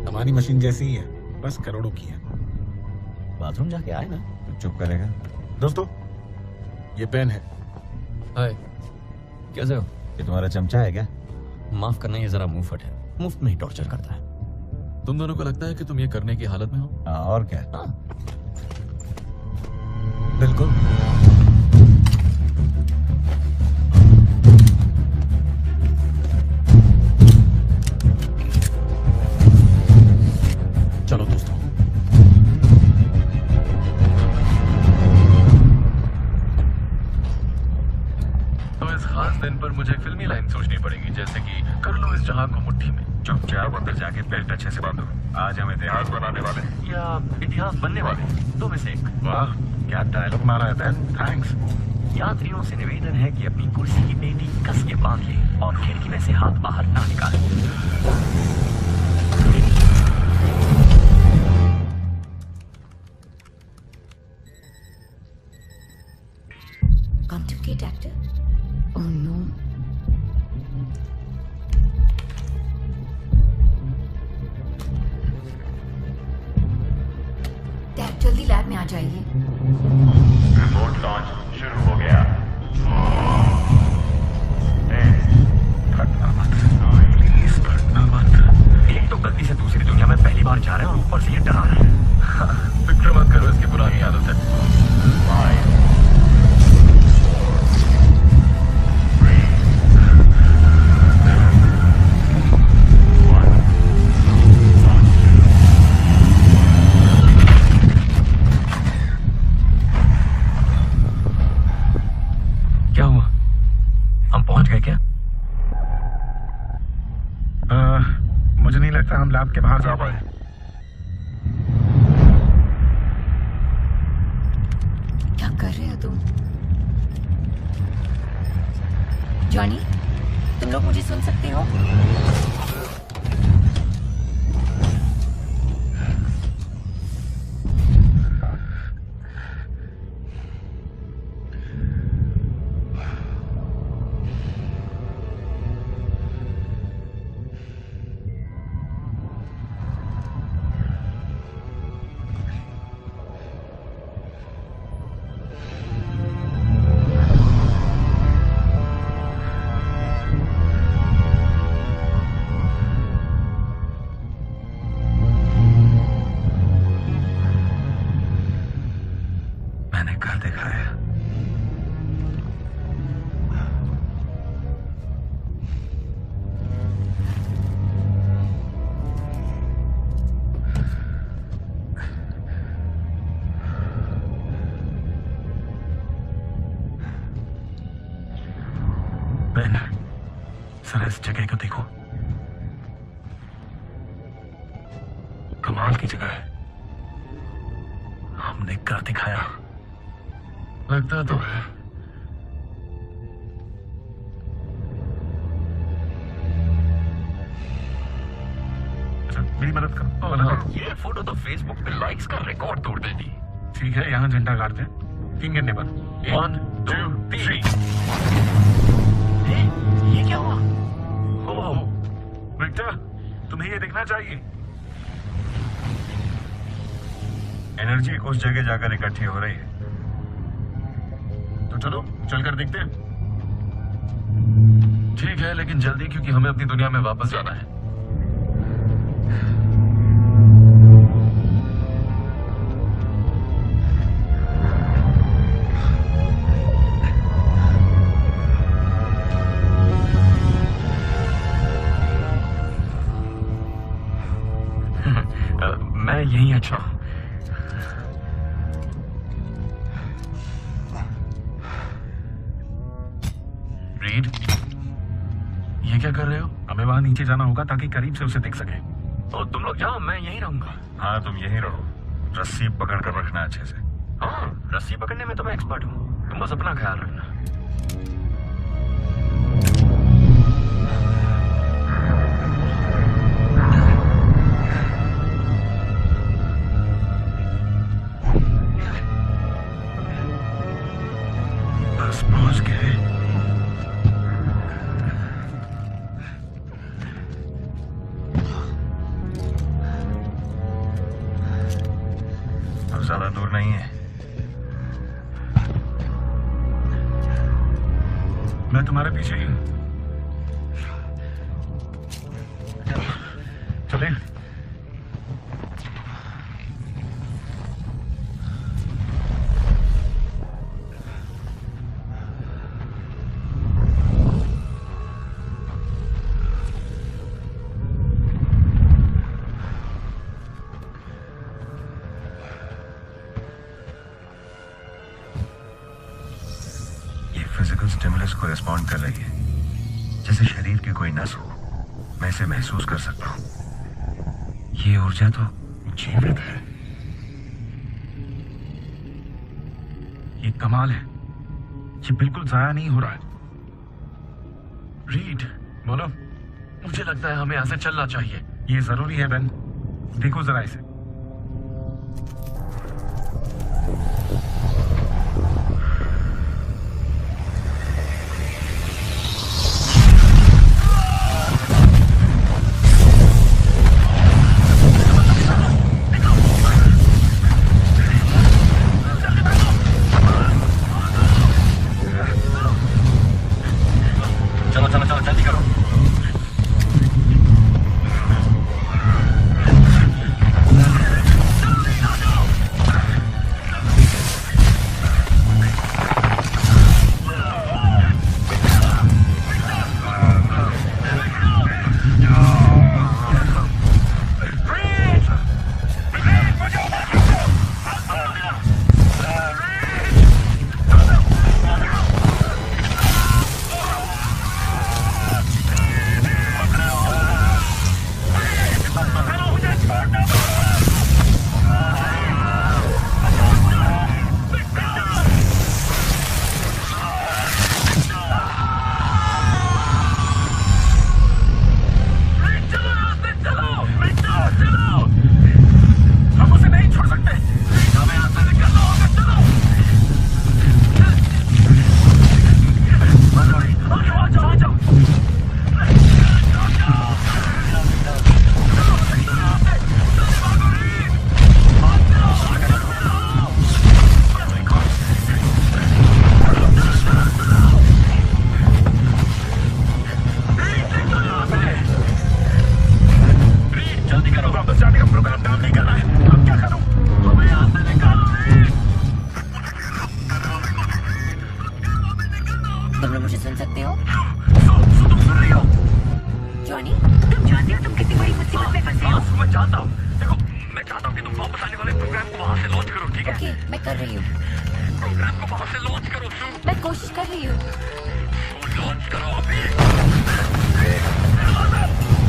हमारी मशीन जैसी ही है, बस करोड़ों की है। बाथरूम जाके आए ना। तो चुप करेगा? दोस्तों, ये पेन है। हाय, कैसे हो? ये तुम्हारा चमचा है क्या? माफ करना, ये जरा मुंहफट है, मुफ्त में ही टॉर्चर करता है। तुम दोनों को लगता है कि तुम ये करने की हालत में हो? हाँ, और क्या? बिल्कुल। चलो दोस्तों, तो इस खास दिन पर मुझे एक फिल्मी लाइन सोचनी पड़ेगी, जैसे कि कर लो इस जहां को मुट्ठी में। चुपचाप अंदर जाके बेल्ट अच्छे से बांधो। आज हम इतिहास बनाने वाले हैं। या इतिहास बनने वाले, दो में से एक। वाह, क्या डायलॉग मारा है Ben, थैंक्स। यात्रियों से निवेदन है कि अपनी कुर्सी की पेटी कस के बांध लें और खिड़की में से हाथ बाहर ना निकालें। Come to get actor? Oh no. Dad जल्दी लैब में आ जाइए। रिमोट लॉन्च शुरू हो गया। घटना मत, प्लीज घटना मत। एक तो गलती से दूसरी दुनिया में पहली बार जा रहे हैं और ऊपर से ये डरा रहा है। फिक्र मत करो, इसकी पुरानी आदत है। क्या हुआ? हम पहुंच गए क्या? मुझे नहीं लगता हम लैब के बाहर जा पाए। क्या कर रहे हो तुम? जॉनी, तुम लोग मुझे सुन सकते हो? मैंने कर दिखाया। बेन, सर इस जगह को देखो, कमाल की जगह है। हमने कर दिखाया। लगता तो है। मेरी मदद करो। ये फोटो तो फेसबुक पे लाइक्स का रिकॉर्ड तोड़ देगी। ठीक है, यहाँ झंडा गाड़ते हैं। 3 गिनने पर 1 2 3। ये क्या हुआ? ओह, विक्टर, तुम्हें ये देखना चाहिए। एनर्जी उस जगह जाकर इकट्ठी हो रही है। तो चलो चलकर देखते हैं। ठीक है, लेकिन जल्दी, क्योंकि हमें अपनी दुनिया में वापस जाना है। मैं यही अच्छा हूं। रीड, ये क्या कर रहे हो? हमें वहां नीचे जाना होगा ताकि करीब से उसे देख सके। और तुम लोग जाओ, मैं यहीं रहूंगा। हाँ, तुम यहीं रहो। रस्सी पकड़ कर रखना अच्छे से। हाँ, रस्सी पकड़ने में तो मैं एक्सपर्ट हूँ। तुम बस अपना ख्याल रखना। बस पहुंच गए। अब ज्यादा दूर नहीं है। मैं तुम्हारे पीछे ही हूं। चलें? फिजिकल स्टिमुलस को रिस्पॉन्ड कर रही है, जैसे शरीर की कोई नस हो। मैं इसे महसूस कर सकता हूं। ये ऊर्जा तो जीवित है। ये कमाल है। ये बिल्कुल जाया नहीं हो रहा है। रीड, बोलो। मुझे लगता है हमें यहाँ से चलना चाहिए। ये जरूरी है बेन। देखो जरा इसे। तुम लोग मुझे सुन सकते हो? तुम सुन रही हो? जॉनी, तुम जानते हो तुम कितनी बड़ी मुसीबत में फंसे हो? मैं जानता हूँ। देखो, मैं चाहता हूँ कि तुम वापस आने वाले प्रोग्राम को वहाँ से लॉन्च करो, ठीक है? ओके, मैं कर रही हूँ। प्रोग्राम को वहाँ से लॉन्च करो तुम। मैं कोशिश कर रही हूँ। लॉन्च करो अभी।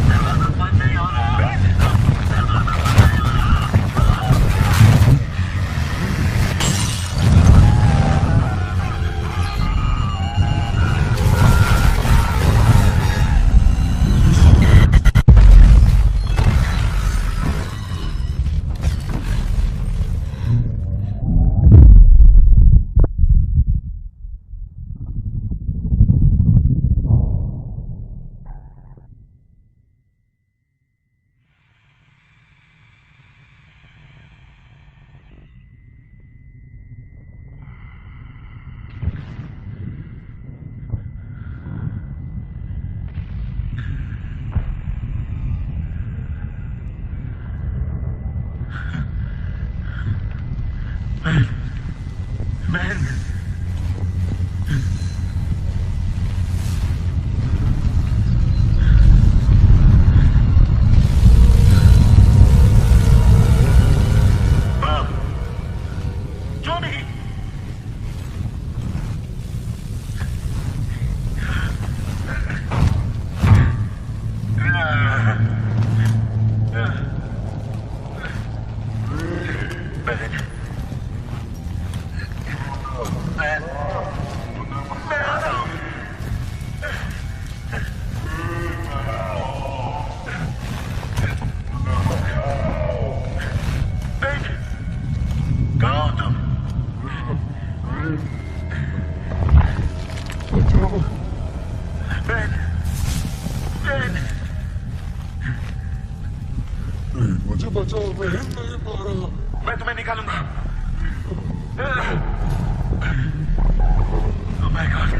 दरवाजा बंद नहीं हो रहा। बचाओ, मैं हिल नहीं पा रहा। मैं तुम्हें निकालूंगा। Oh my God.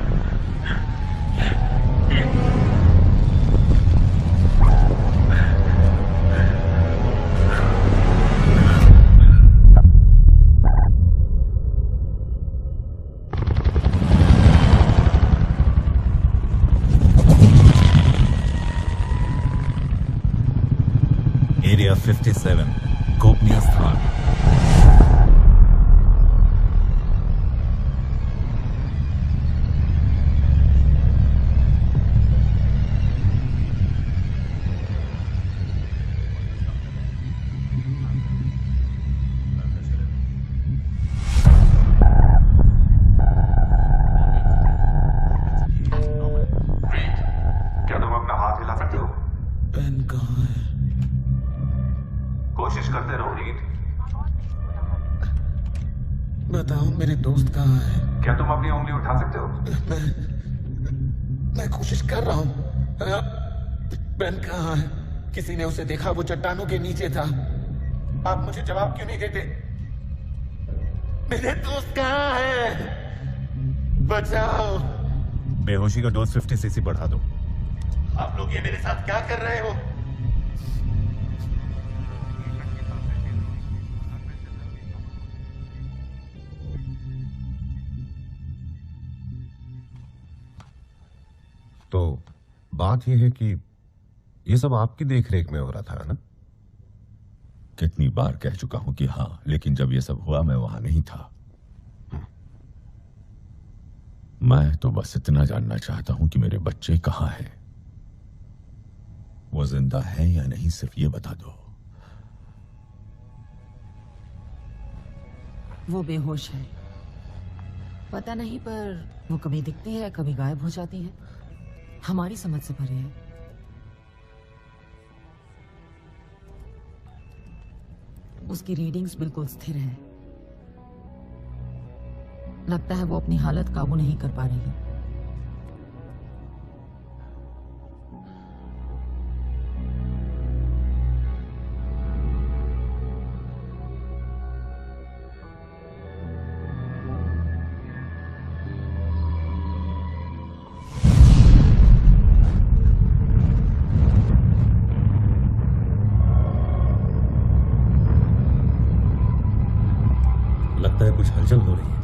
एरिया 57 गोपनीय स्थान। क्या तुम अपना हाथ हिला सकते हो? पेन कहाँ है? कोशिश करते रहो रीड। बताओ मेरे दोस्त कहाँ है? क्या तुम अपनी उंगली उठा सकते हो? मैं कोशिश कर रहा हूँ। पेन कहाँ है? किसी ने उसे देखा, वो चट्टानों के नीचे था। आप मुझे जवाब क्यों नहीं देते? मेरे दोस्त कहाँ है? बचाओ। बेहोशी का डोज 50 सीसी बढ़ा दो। आप लोग ये मेरे साथ क्या कर रहे हो? तो बात यह है कि ये सब आपकी देखरेख में हो रहा था ना? कितनी बार कह चुका हूं कि हाँ, लेकिन जब ये सब हुआ मैं वहां नहीं था। मैं तो बस इतना जानना चाहता हूं कि मेरे बच्चे कहाँ हैं। वो जिंदा है या नहीं, सिर्फ ये बता दो। वो बेहोश है। पता नहीं, पर वो कभी दिखती है, कभी गायब हो जाती है। हमारी समझ से परे है। उसकी रीडिंग्स बिल्कुल स्थिर है। लगता है वो अपनी हालत काबू नहीं कर पा रही। लगता है कुछ हलचल हो रही है।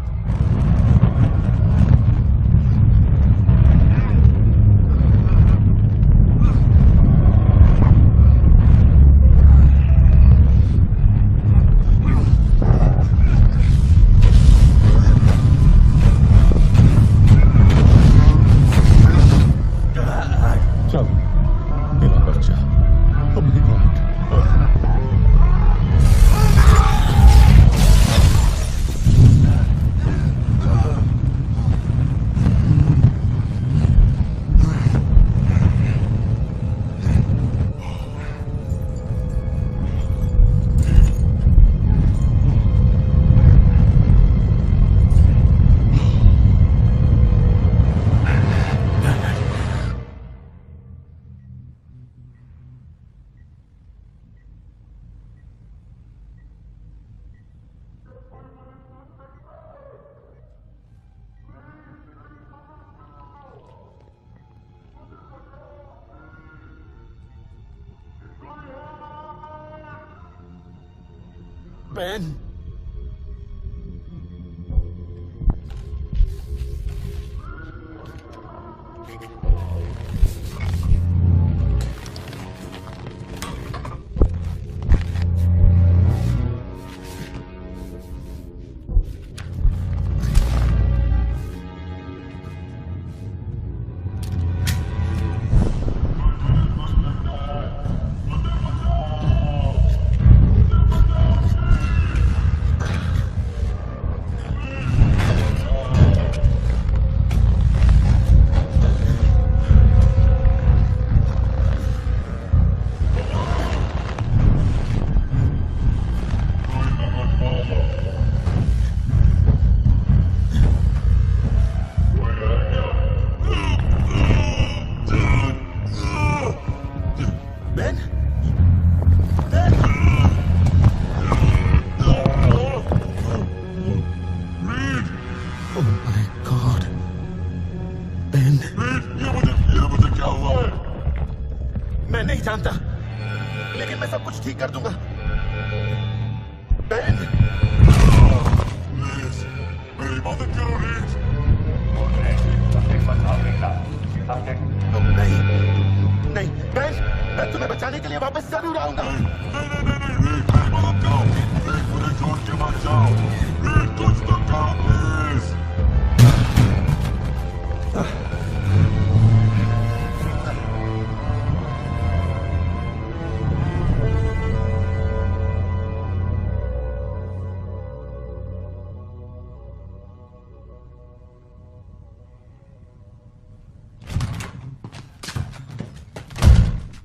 चल, मेरा बच्चा। Oh my God. पेन। जानता, लेकिन मैं सब कुछ ठीक कर दूंगा। बेन, मेरी मदद करो रीड। नहीं नहीं बेन, मैं तुम्हें बचाने के लिए वापस जरूर आऊंगा। नहीं, रीड, मेरी मदद करो। रीड, मुझे छोड़ के मत जाओ। रीड, कुछ तो करो प्लीज।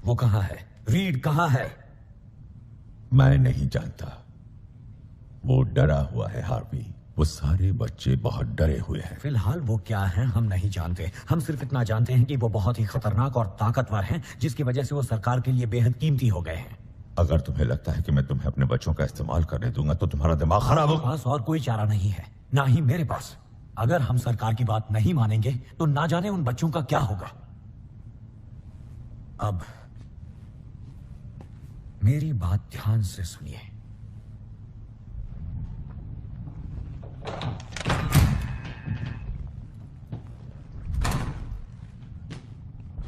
वो कहाँ है? रीड कहाँ है? मैं नहीं जानता। वो डरा हुआ है हार्वी। वो सारे बच्चे बहुत डरे हुए हैं। फिलहाल वो क्या है हम नहीं जानते। हम सिर्फ इतना जानते हैं कि वो बहुत ही खतरनाक और ताकतवर हैं, जिसकी वजह से वो सरकार के लिए बेहद कीमती हो गए हैं। अगर तुम्हें लगता है कि मैं तुम्हें अपने बच्चों का इस्तेमाल करने दूंगा तो तुम्हारा दिमाग खराब हमारे होगा। पास और कोई चारा नहीं है, ना ही मेरे पास। अगर हम सरकार की बात नहीं मानेंगे तो ना जाने उन बच्चों का क्या होगा। अब मेरी बात ध्यान से सुनिए।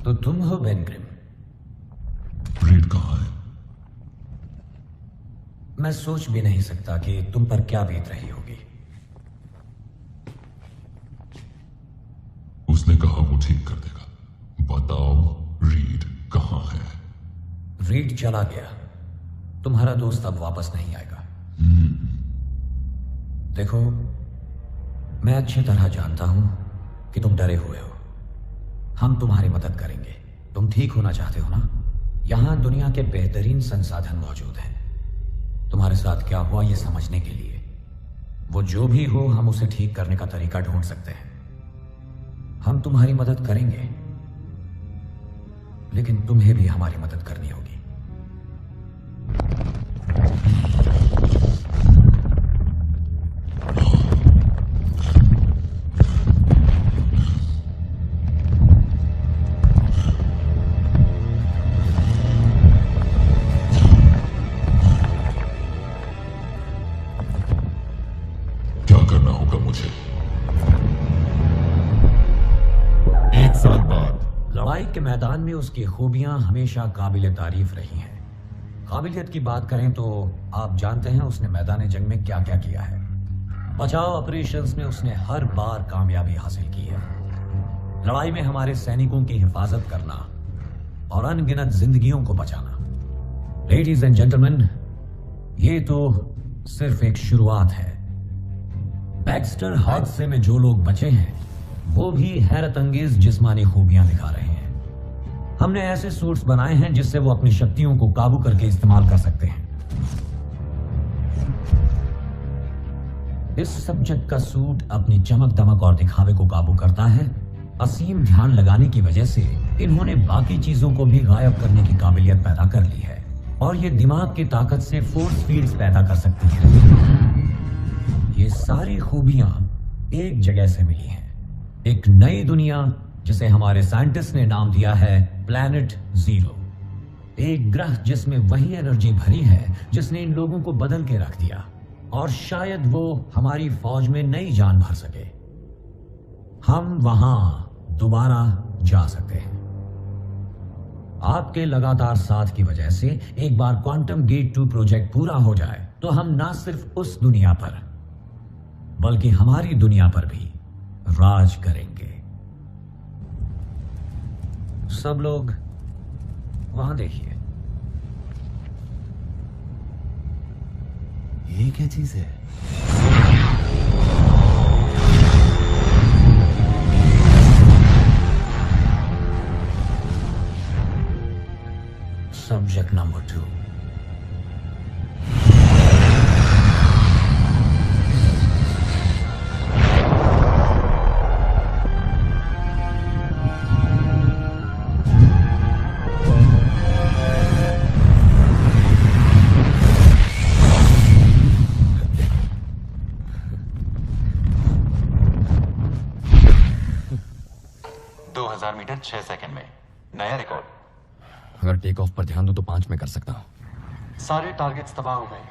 तो तुम हो बेन ग्रिम? रीड कहाँ है? मैं सोच भी नहीं सकता कि तुम पर क्या बीत रही होगी। उसने कहा वो ठीक कर देगा। बताओ रीड कहाँ है? रीड चला गया। तुम्हारा दोस्त अब वापस नहीं आएगा। देखो, मैं अच्छी तरह जानता हूं कि तुम डरे हुए हो। हम तुम्हारी मदद करेंगे। तुम ठीक होना चाहते हो ना? यहां दुनिया के बेहतरीन संसाधन मौजूद हैं तुम्हारे साथ क्या हुआ ये समझने के लिए। वो जो भी हो, हम उसे ठीक करने का तरीका ढूंढ सकते हैं। हम तुम्हारी मदद करेंगे, लेकिन तुम्हें भी हमारी मदद करनी होगी। क्या करना होगा मुझे? 1 साल बाद लड़ाई के मैदान में उसकी खूबियां हमेशा काबिल तारीफ रही हैं। काबिलियत की बात करें तो आप जानते हैं उसने मैदान जंग में क्या क्या किया है। बचाव ऑपरेशंस में उसने हर बार कामयाबी हासिल की है। लड़ाई में हमारे सैनिकों की हिफाजत करना और अनगिनत जिंदगियों को बचाना। लेडीज एंड जेंटलमैन, ये तो सिर्फ एक शुरुआत है। बैक्स्टर हादसे में जो लोग बचे हैं वो भी हैरत अंगेज जिस्मानी खूबियां दिखा रहे हैं। हमने ऐसे सूट्स बनाए हैं जिससे वो अपनी शक्तियों को काबू करके इस्तेमाल कर सकते हैं। इस सब्जेक्ट का सूट अपनी चमक दमक और दिखावे को काबू करता है। असीम ध्यान लगाने की वजह से इन्होंने बाकी चीजों को भी गायब करने की काबिलियत पैदा कर ली है और ये दिमाग की ताकत से फोर्स फील्ड्स पैदा कर सकती है। ये सारी खूबियां एक जगह से मिली हैं। एक नई दुनिया जिसे हमारे साइंटिस्ट ने नाम दिया है प्लैनेट जीरो। एक ग्रह जिसमें वही एनर्जी भरी है जिसने इन लोगों को बदल के रख दिया और शायद वो हमारी फौज में नई जान भर सके। हम वहां दोबारा जा सकते हैं। आपके लगातार साथ की वजह से एक बार क्वांटम गेट 2 प्रोजेक्ट पूरा हो जाए तो हम ना सिर्फ उस दुनिया पर बल्कि हमारी दुनिया पर भी राज करेंगे। सब लोग वहां देखिए। ये क्या चीज है? Subject number 2। मीटर 6 सेकंड में नया रिकॉर्ड। अगर टेक ऑफ पर ध्यान दो तो 5 में कर सकता हूँ। सारे टारगेट्स तबाह हो गए।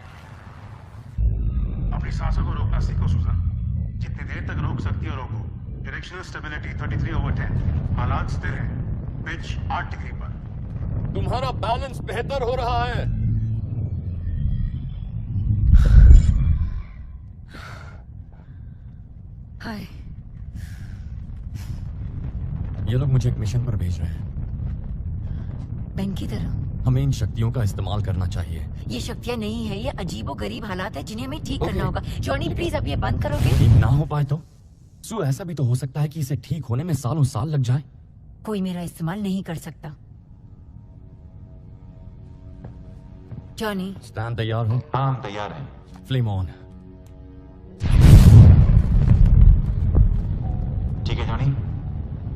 अपनी सांसों को रोकना सीखो सुजन। जितनी देर तक रोक सकती हो रोको। Directional stability 33/10। हालात स्थिर है। पिच 8 डिग्री पर। तुम्हारा बैलेंस बेहतर हो रहा है। हाय। ये लोग मुझे एक मिशन पर भेज रहे हैं। बैंक की तरह। हमें इन शक्तियों का इस्तेमाल करना चाहिए। ये शक्तियाँ नहीं है, ये अजीबो गरीब हालात है जिन्हें हमें ठीक करना होगा। जॉनी प्लीज अब ये बंद करोगे? ठीक ना हो पाए तो सू, ऐसा भी तो हो सकता है कि इसे ठीक होने में सालों साल लग जाए। कोई मेरा इस्तेमाल नहीं कर सकता। जॉनी स्टैंड तैयार हो? हाँ हम तैयार हैं। Flame on. ठीक है जॉनी,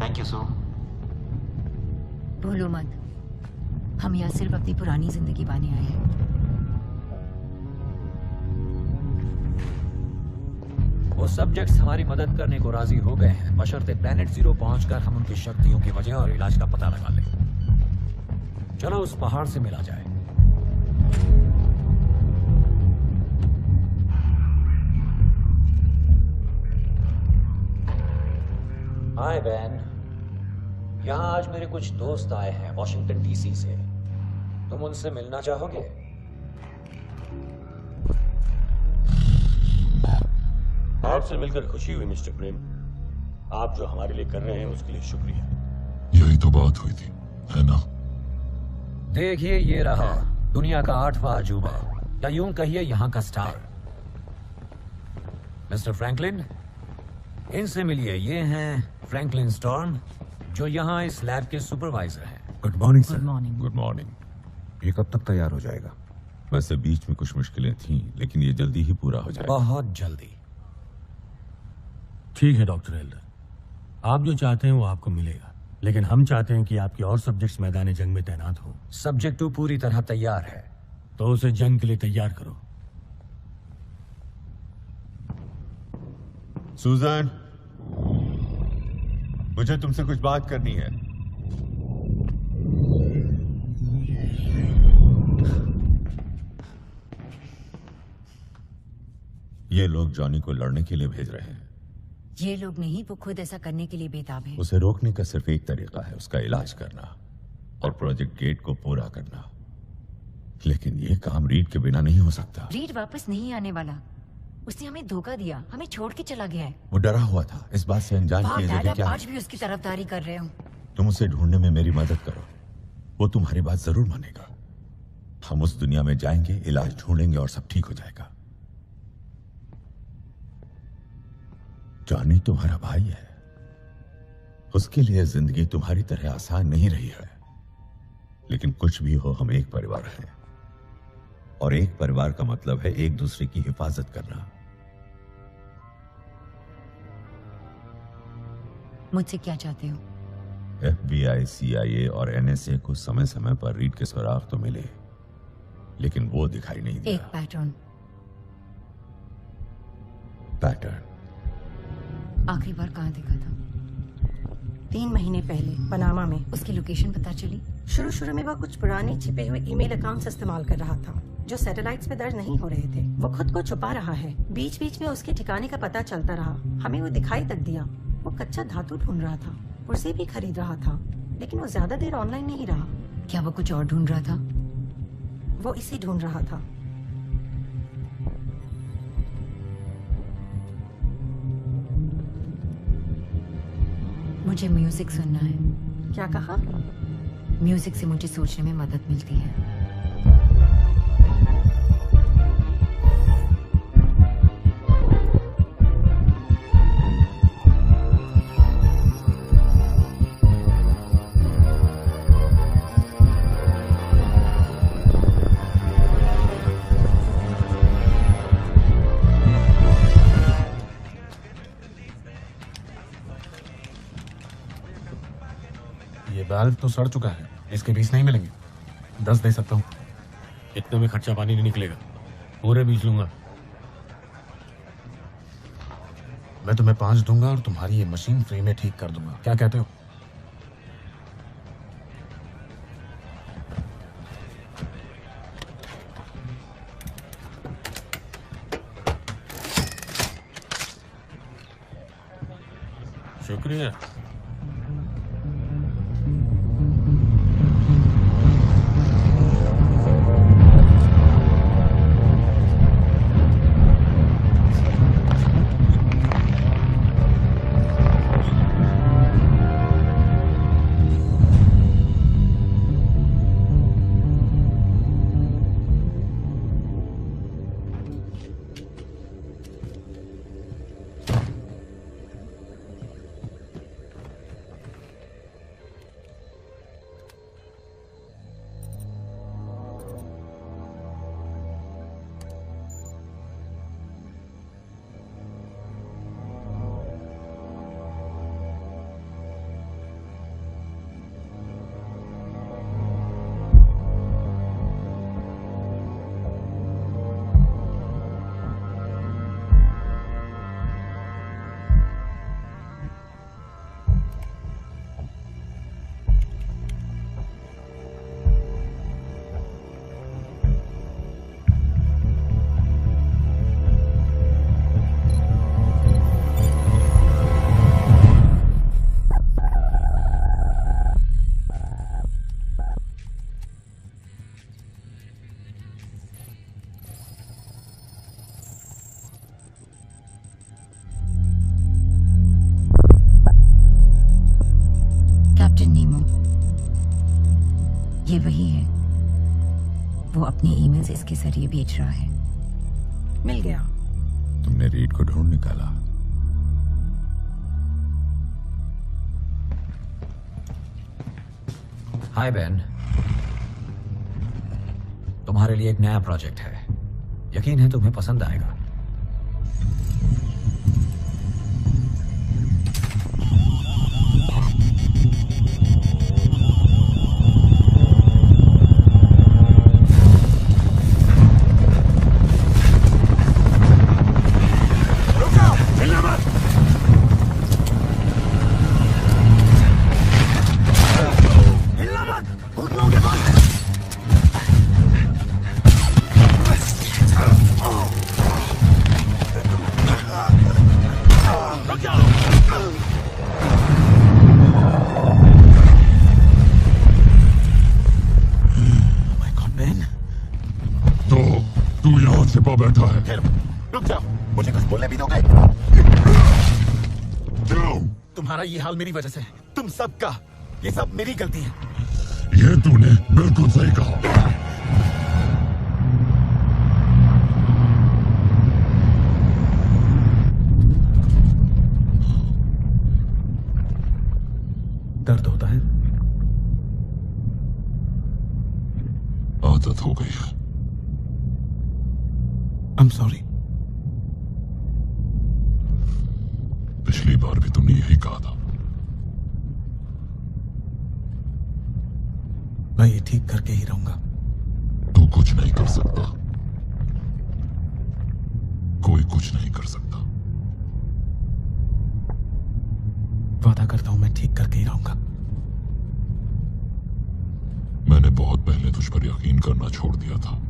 थैंक यू सो। भूलो मत, हम यहाँ सिर्फ अपनी पुरानी जिंदगी पाने आए हैं। वो सब्जेक्ट्स हमारी मदद करने को राजी हो गए हैं, बशर्ते प्लेनेट 0 पहुंचकर हम उनकी शक्तियों की वजह और इलाज का पता लगा लें। चलो उस पहाड़ से मिला जाए। हाय बैन, यहाँ आज मेरे कुछ दोस्त आए हैं वॉशिंगटन डीसी से। तुम उनसे मिलना चाहोगे? आपसे मिलकर खुशी हुई मिस्टर प्रेम। आप जो हमारे लिए कर रहे हैं उसके लिए शुक्रिया। यही तो बात हुई थी, है ना? देखिए ये रहा दुनिया का 8वां अजूबा, या यूं कहिए यहाँ का स्टार। मिस्टर फ्रैंकलिन, इनसे मिलिए। ये हैं फ्रैंकलिन स्टॉर्म, जो यहाँ इस लैब के सुपरवाइजर हैं। Good morning sir. Good morning. Good morning. ये कब तक तैयार हो जाएगा? वैसे बीच में कुछ मुश्किलें थीं, लेकिन ये जल्दी ही पूरा हो जाएगा। बहुत जल्दी। ठीक है डॉक्टर एल्डर, आप जो चाहते हैं वो आपको मिलेगा, लेकिन हम चाहते हैं कि आपके और सब्जेक्ट्स मैदान जंग में तैनात हो। सब्जेक्ट 2 पूरी तरह तैयार है, तो उसे जंग के लिए तैयार करो। सुजन, मुझे तुमसे कुछ बात करनी है। ये लोग जॉनी को लड़ने के लिए भेज रहे हैं। ये लोग नहीं, वो खुद ऐसा करने के लिए बेताब है। उसे रोकने का सिर्फ एक तरीका है, उसका इलाज करना और प्रोजेक्ट गेट को पूरा करना। लेकिन ये काम रीड के बिना नहीं हो सकता। रीड वापस नहीं आने वाला। उसने हमें धोखा दिया, हमें छोड़ के चला गया है। वो डरा हुआ था, इस बात से अनजान किए जगह क्या आज भी उसकी तरफदारी कर रहे हो। तुम उसे ढूंढने में मेरी मदद करो, वो तुम्हारी बात जरूर मानेगा। हम उस दुनिया में जाएंगे, इलाज ढूंढेंगे और सब ठीक हो जाएगा। जॉनी तुम्हारा भाई है, उसके लिए जिंदगी तुम्हारी तरह आसान नहीं रही है। लेकिन कुछ भी हो, हम एक परिवार हैं, और एक परिवार का मतलब है एक दूसरे की हिफाजत करना। मुझसे क्या चाहते हो? FBI, CIA और NSA को समय समय पर रीड के सुराग तो मिले, लेकिन वो दिखाई नहीं दिया। एक पैटर्न। आखिरी बार कहाँ देखा था? 3 महीने पहले पनामा में। उसकी लोकेशन पता चली? शुरू में वो कुछ पुराने छिपे हुए ईमेल अकाउंट्स इस्तेमाल कर रहा था जो सैटेलाइट्स पे दर्ज नहीं हो रहे थे। वो खुद को छुपा रहा है। बीच बीच में उसके ठिकाने का पता चलता रहा। हमें वो दिखाई तक दिया। वो कच्चा धातु ढूंढ रहा था, उसे भी खरीद रहा था, लेकिन वो ज्यादा देर ऑनलाइन नहीं रहा। क्या वो कुछ और ढूंढ रहा था? वो इसी ढूंढ रहा था। मुझे म्यूजिक सुनना है। क्या कहा? म्यूजिक से मुझे सोचने में मदद मिलती है। बाल्ब तो सड़ चुका है, इसके 20 नहीं मिलेंगे। 10 दे सकता हूँ। इतने में खर्चा पानी नहीं निकलेगा, पूरे 20 लूंगा। मैं तुम्हें 5 दूंगा और तुम्हारी ये मशीन फ्री में ठीक कर दूंगा। क्या कहते हो? शुक्रिया। कैप्टन नीमो, ये वही है। वो अपनी ईमेल्स इसके जरिए भेज रहा है। मिल गया। तुमने रीड को ढूंढ निकाला। हाय बेन, तुम्हारे लिए एक नया प्रोजेक्ट है। यकीन है तुम्हें पसंद आएगा। बैठा है। रुक जाओ, मुझे कुछ बोलने भी दोगे? तुम्हारा ये हाल मेरी वजह से है। तुम सबका, ये सब मेरी गलती है। ये तूने बिल्कुल सही कहा। दर्द होता है? आदत हो गई है। I'm sorry. पिछली बार भी तुमने यही कहा था। मैं ये ठीक करके ही रहूंगा। तू कुछ नहीं कर सकता। कोई कुछ नहीं कर सकता। वादा करता हूं मैं ठीक करके ही रहूंगा। मैंने बहुत पहले तुझ पर यकीन करना छोड़ दिया था।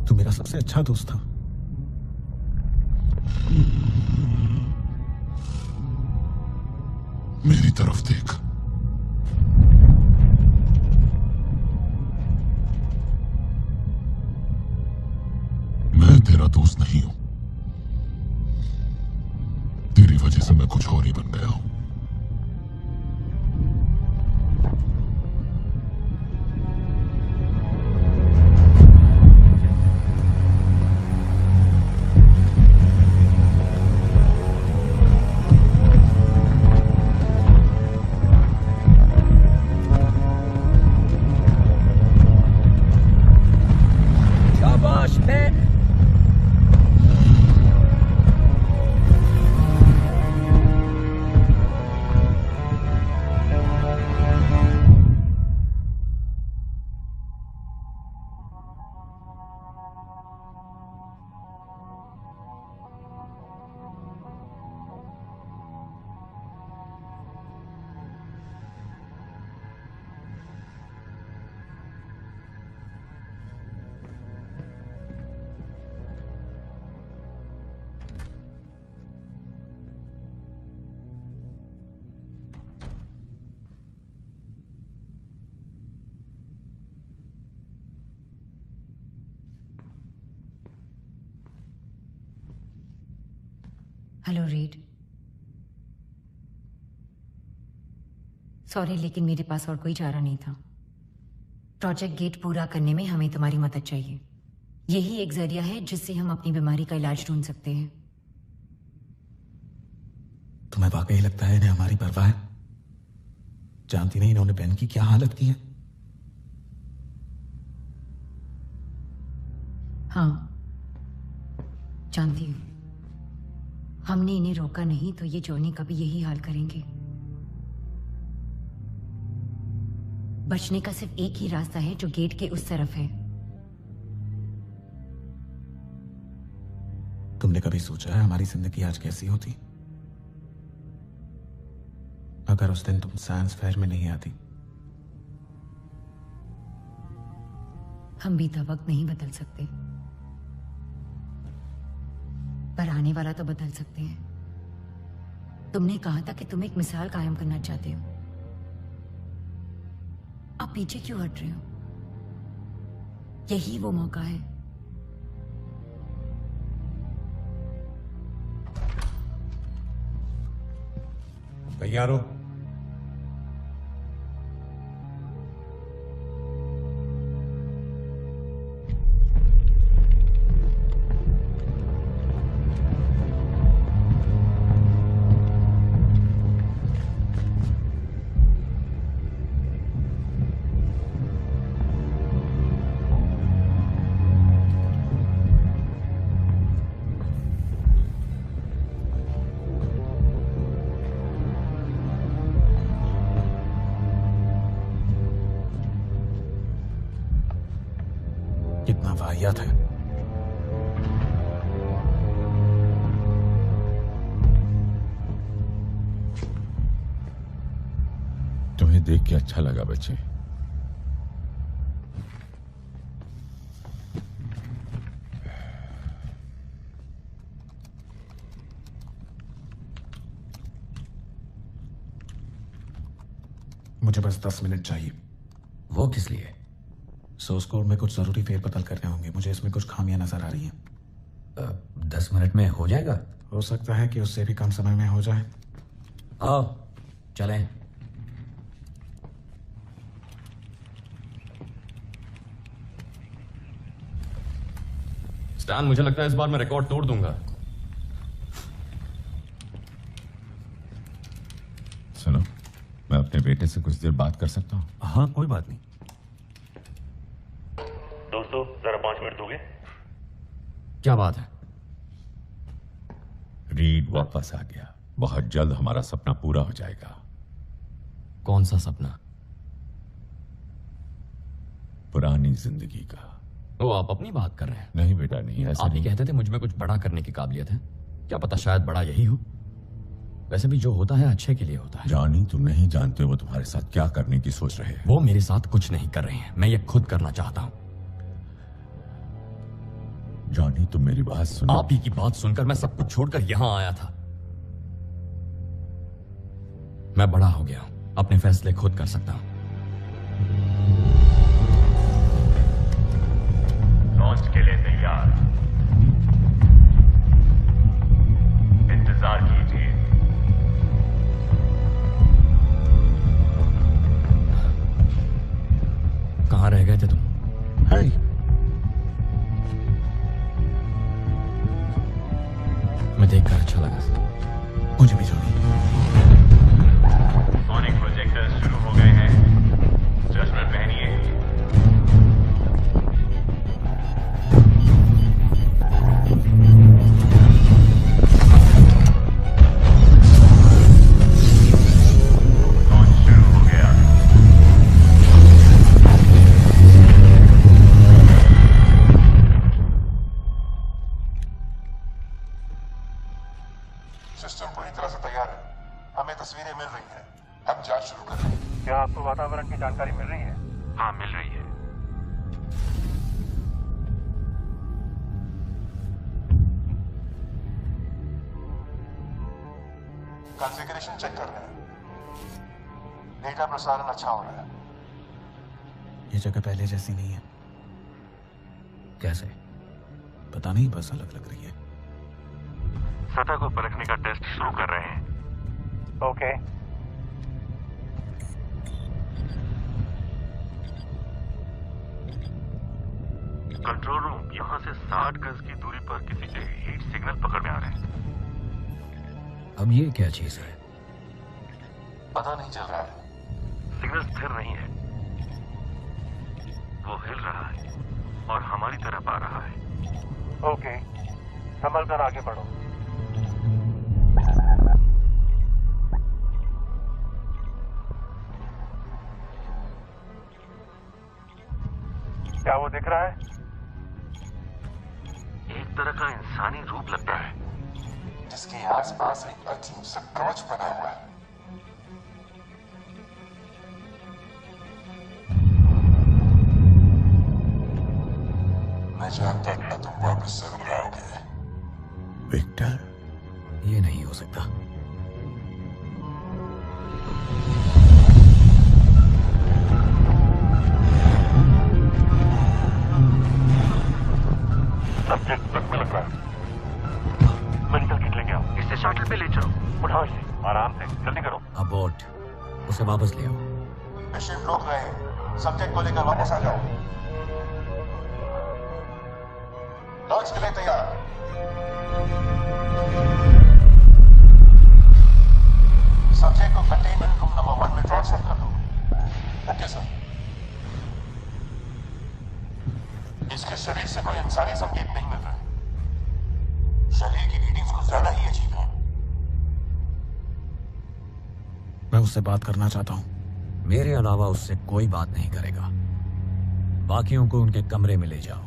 तू मेरा सबसे अच्छा दोस्त था। मेरी तरफ देख। मैं तेरा दोस्त नहीं हूं। तेरी वजह से मैं कुछ और ही बन गया हूं। Hello read. सॉरी, लेकिन मेरे पास और कोई चारा नहीं था। प्रोजेक्ट गेट पूरा करने में हमें तुम्हारी मदद चाहिए। यही एक जरिया है जिससे हम अपनी बीमारी का इलाज ढूंढ सकते हैं। तुम्हें वाकई लगता है इन्हें हमारी परवाह है? जानती नहीं इन्होंने बेन की क्या हालत की है? हाँ, जानती हूँ। हमने इन्हें रोका नहीं तो ये जॉनी का भी यही हाल करेंगे। बचने का सिर्फ एक ही रास्ता है जो गेट के उस तरफ है। तुमने कभी सोचा है हमारी जिंदगी आज कैसी होती अगर उस दिन तुम साइंस फेयर में नहीं आती? हम बीता वक्त नहीं बदल सकते, पर आने वाला तो बदल सकते हैं। तुमने कहा था कि तुम एक मिसाल कायम करना चाहते हो। अब पीछे क्यों हट रहे हो? यही वो मौका है। तैयार हो? कितना वाहियात है। तुम्हें देख के अच्छा लगा बच्चे। मुझे बस 10 मिनट चाहिए। वो किस लिए? सोर्स कोड में कुछ जरूरी फेरबदल करने होंगे। मुझे इसमें कुछ खामियां नजर आ रही हैं। 10 मिनट में हो जाएगा? हो सकता है कि उससे भी कम समय में हो जाए। आओ चलें। स्टैन, मुझे लगता है इस बार मैं रिकॉर्ड तोड़ दूंगा। सुनो, मैं अपने बेटे से कुछ देर बात कर सकता हूँ? हाँ, कोई बात नहीं। दोस्तों, जरा 5 मिनट दोगे? क्या बात है? रीड वापस आ गया। बहुत जल्द हमारा सपना पूरा हो जाएगा। कौन सा सपना? पुरानी जिंदगी का। वो आप अपनी बात कर रहे हैं? नहीं बेटा, नहीं ऐसा आप ही नहीं। कहते थे मुझ में कुछ बड़ा करने की काबिलियत है। क्या पता शायद बड़ा यही हो। वैसे भी जो होता है अच्छे के लिए होता है। जॉनी, तुम नहीं जानते वो तुम्हारे साथ क्या करने की सोच रहे हैं। वो मेरे साथ कुछ नहीं कर रहे हैं, मैं ये खुद करना चाहता हूँ। जॉनी, तुम मेरी बात सुनो। आप ही की बात सुनकर मैं सब कुछ छोड़कर यहां आया था। मैं बड़ा हो गया हूं, अपने फैसले खुद कर सकता हूं। लॉन्च के लिए तैयार। इंतजार कीजिए। कहां रह गए थे तुम? मैं देखकर अच्छा लगा। मुझे भी जॉनी। सोनिक प्रोजेक्टर्स शुरू हो गए हैं। चश्मे पहनिए। लॉन्च शुरू हो गया। सिस्टम पूरी तरह से तैयार है। हमें तस्वीरें मिल रही हैं। हम जांच शुरू कर रहे हैं। क्या आपको वातावरण की जानकारी मिल रही है? हाँ, मिल रही है। कॉन्फ़िगरेशन चेक कर रहे हैं। डेटा प्रसारण अच्छा हो रहा है। ये जगह पहले जैसी नहीं है। कैसे? पता नहीं, बस अलग लग रही है। सतह को परखने का टेस्ट शुरू कर रहे हैं। ओके। कंट्रोल रूम, यहाँ से 60 गज की दूरी पर किसी के हीट सिग्नल पकड़ में आ रहे हैं। अब ये क्या चीज है? पता नहीं चल रहा है। सिग्नल स्थिर नहीं है, वो हिल रहा है और हमारी तरफ आ रहा है। ओके, संभल कर आगे बढ़ो। क्या वो दिख रहा है? एक तरह का इंसानी रूप लगता है, जिसके आसपास एक अजीब सा कवच बना हुआ है। मैं जानता था तुम वापस जरूर आओगे। विक्टर, ये नहीं हो सकता। सब्जेक्ट ट्रक में लग रहा है। मेडिकल किट लेके आओ, इसे शटल पे ले चलो। उठाओ इसे, आराम से, जल्दी करो। अबॉर्ट, उसे वापस ले आओ। मिशन रोक रहे हैं, सब्जेक्ट को लेकर वापस आ जाओ। लॉन्च के लिए तैयार। सब्जेक्ट को कंटेनमेंट रूम नंबर 1 में ट्रांसफर कर दो। Okay sir. इसके शरीर से कोई इंसानी संकेत नहीं मिल रहा है। शरीर की रीडिंग्स कुछ ज्यादा ही अजीब है। मैं उससे बात करना चाहता हूँ। मेरे अलावा उससे कोई बात नहीं करेगा। बाकियों को उनके कमरे में ले जाओ।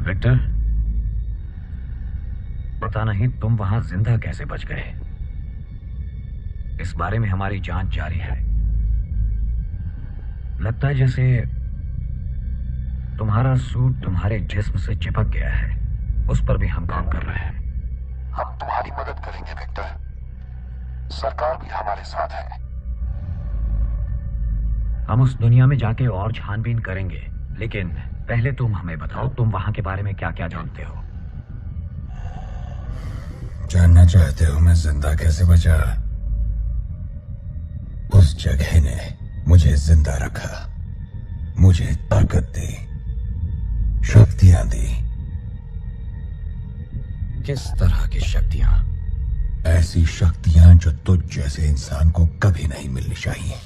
विक्टर, पता नहीं तुम वहां जिंदा कैसे बच गए। इस बारे में हमारी जांच जारी है। लगता है जैसे तुम्हारा सूट तुम्हारे जिस्म से चिपक गया है। उस पर भी हम काम कर रहे हैं। हम तुम्हारी मदद करेंगे विक्टर। सरकार भी हमारे साथ है। हम उस दुनिया में जाके और छानबीन करेंगे, लेकिन पहले तुम हमें बताओ, तुम वहां के बारे में क्या क्या जानते हो? जानना चाहते हो मैं जिंदा कैसे बचा? उस जगह ने मुझे जिंदा रखा, मुझे ताकत दी, शक्तियां दी। किस तरह की शक्तियां? ऐसी शक्तियां जो तुझ जैसे इंसान को कभी नहीं मिलनी चाहिए।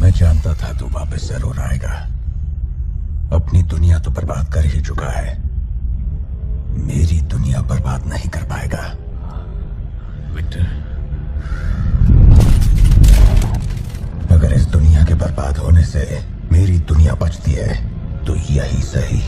मैं जानता था तू वापस जरूर आएगा। अपनी दुनिया तो बर्बाद कर ही चुका है, मेरी दुनिया बर्बाद नहीं कर पाएगा। विक्टर, अगर इस दुनिया के बर्बाद होने से मेरी दुनिया बचती है तो यही सही।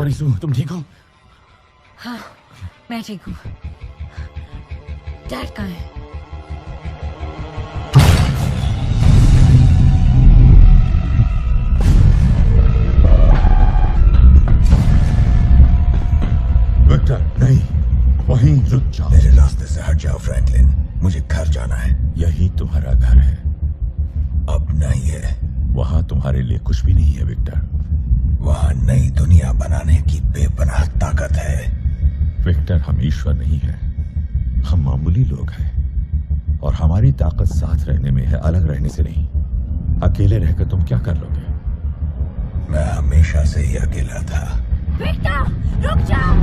सॉरी सू, तुम ठीक हो? हाँ, मैं ठीक हूँ। डैड कहाँ है? विक्टर, नहीं, वहीं रुक जाओ। मेरे रास्ते से हट जाओ फ्रैंकलिन, मुझे घर जाना है। यही तुम्हारा घर है। अब नहीं है। वहां तुम्हारे लिए कुछ भी नहीं है विक्टर। वहां नई दुनिया बनाने की बेपनाह ताकत है। विक्टर, हम ईश्वर नहीं है, हम मामूली लोग हैं और हमारी ताकत साथ रहने में है, अलग रहने से नहीं। अकेले रहकर तुम क्या कर लोगे? मैं हमेशा से ही अकेला था। विक्टर, रुक जाओ।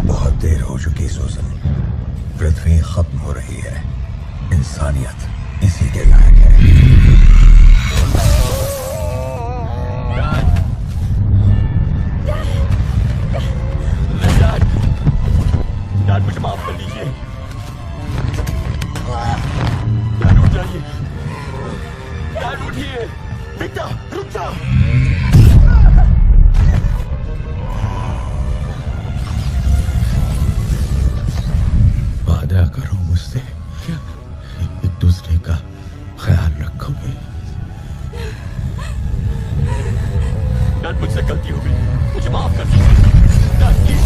बहुत देर हो चुकी सूजन। पृथ्वी खत्म हो रही है। इंसानियत इसी के लायक है। डैड, मुझे माफ कर दीजिए। डैड, उठ जाइए। डैड, उठिए। विक्टर, रुक जाओ। वादा करो मुझसे, एक दूसरे का ख्याल रखोगे। डैड, मुझसे गलती हो गई, मुझे माफ कर दीजिए। Dad, please.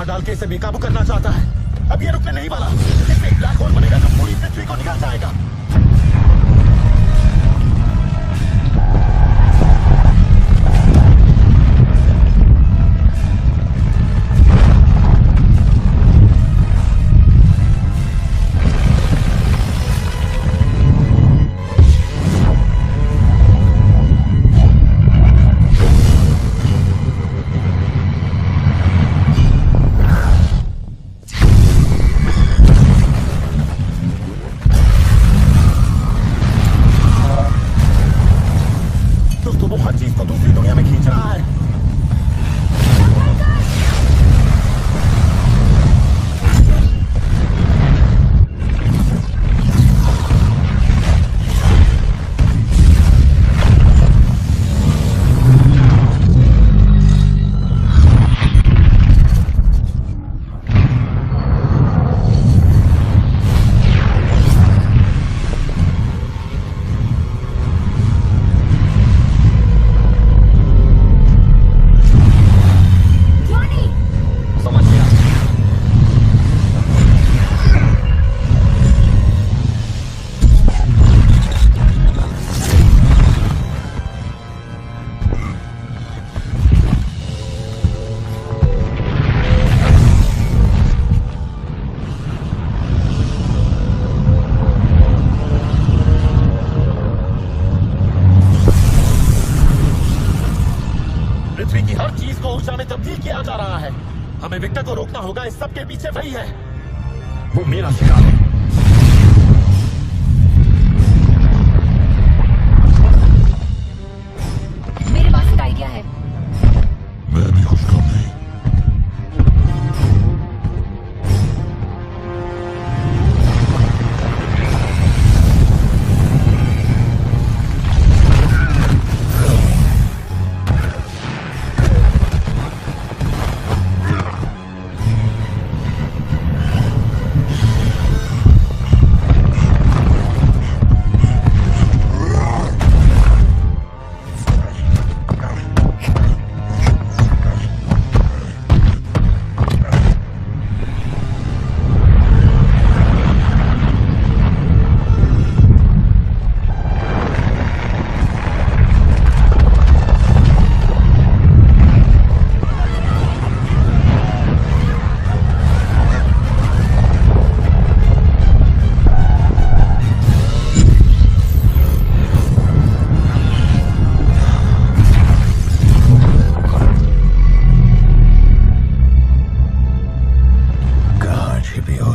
डाल के इसे बेकाबू करना चाहता है। अब ये रुकने नहीं वाला। इसमें एक ब्लैक होल बनेगा जो पूरी पृथ्वी को निकाल जाएगा। हमें विक्टर को रोकना होगा। इस सब के पीछे वही है। वो मेरा शिकार है। मेरे पास एक आइडिया है। मैं भी खुशखबरी।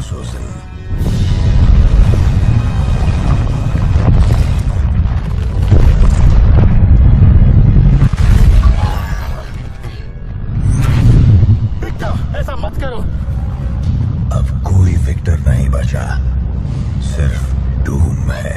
सूजन। ऐसा मत करो। अब कोई विक्टर नहीं बचा, सिर्फ डूम है।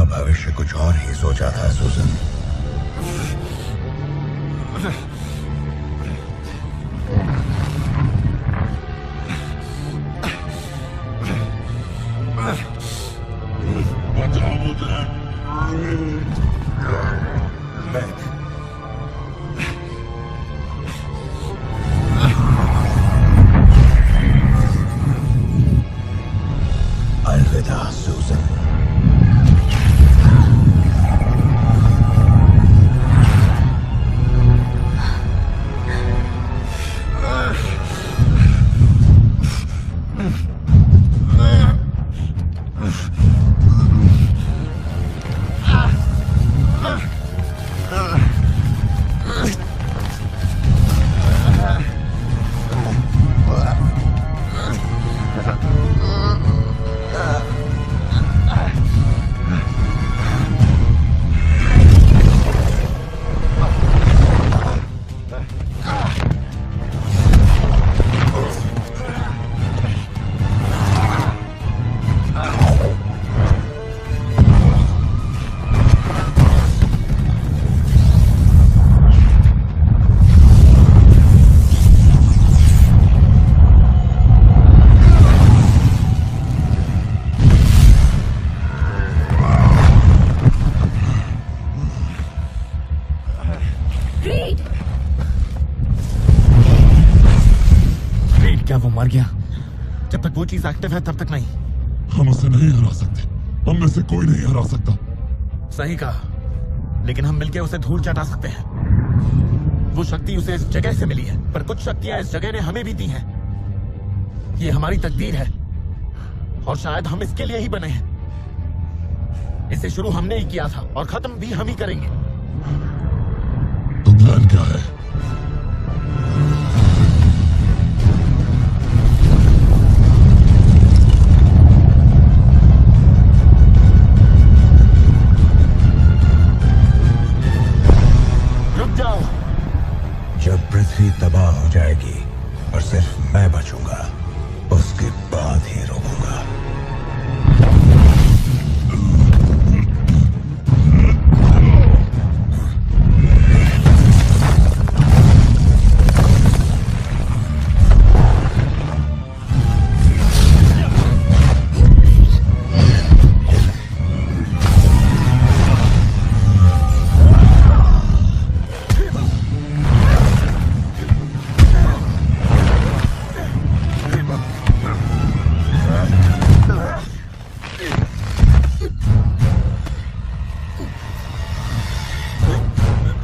भविष्य कुछ और ही सोचा था सूजन। अलविदा सूजन। क्या वो मर गया? जब तक वो चीज एक्टिव है तब तक नहीं। हम उसे नहीं हरा सकते, हम में से कोई नहीं हरा सकता। सही कहा, लेकिन हम मिलकर उसे धूल चटा सकते हैं। वो शक्ति उसे इस जगह से मिली है, पर कुछ शक्तियां इस जगह ने हमें भी दी हैं। ये हमारी तकदीर है और शायद हम इसके लिए ही बने हैं। इसे शुरू हमने ही किया था और खत्म भी हम ही करेंगे। तो प्लान क्या है? जब पृथ्वी तबाह हो जाएगी और सिर्फ मैं बचूंगा, उसके बाद ही रोकूंगा।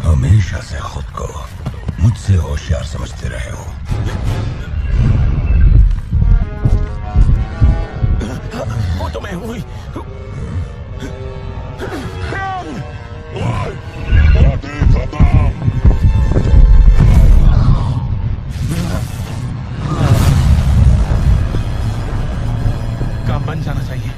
हमेशा से खुद को मुझसे होशियार समझते रहे हो। वो तो मैं हुई। काम बन जाना चाहिए।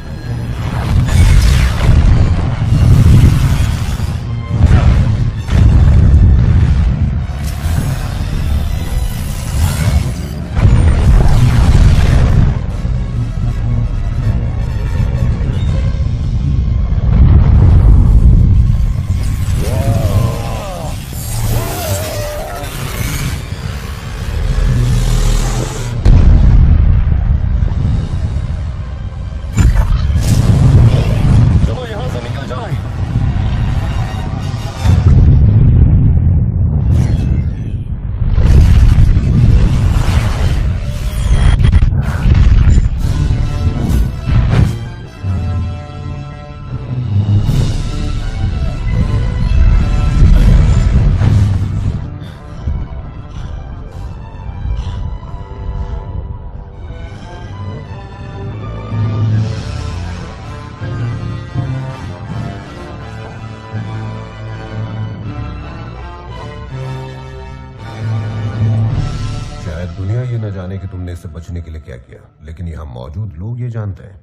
हमने इससे बचने के लिए क्या किया, लेकिन यहां मौजूद लोग ये जानते हैं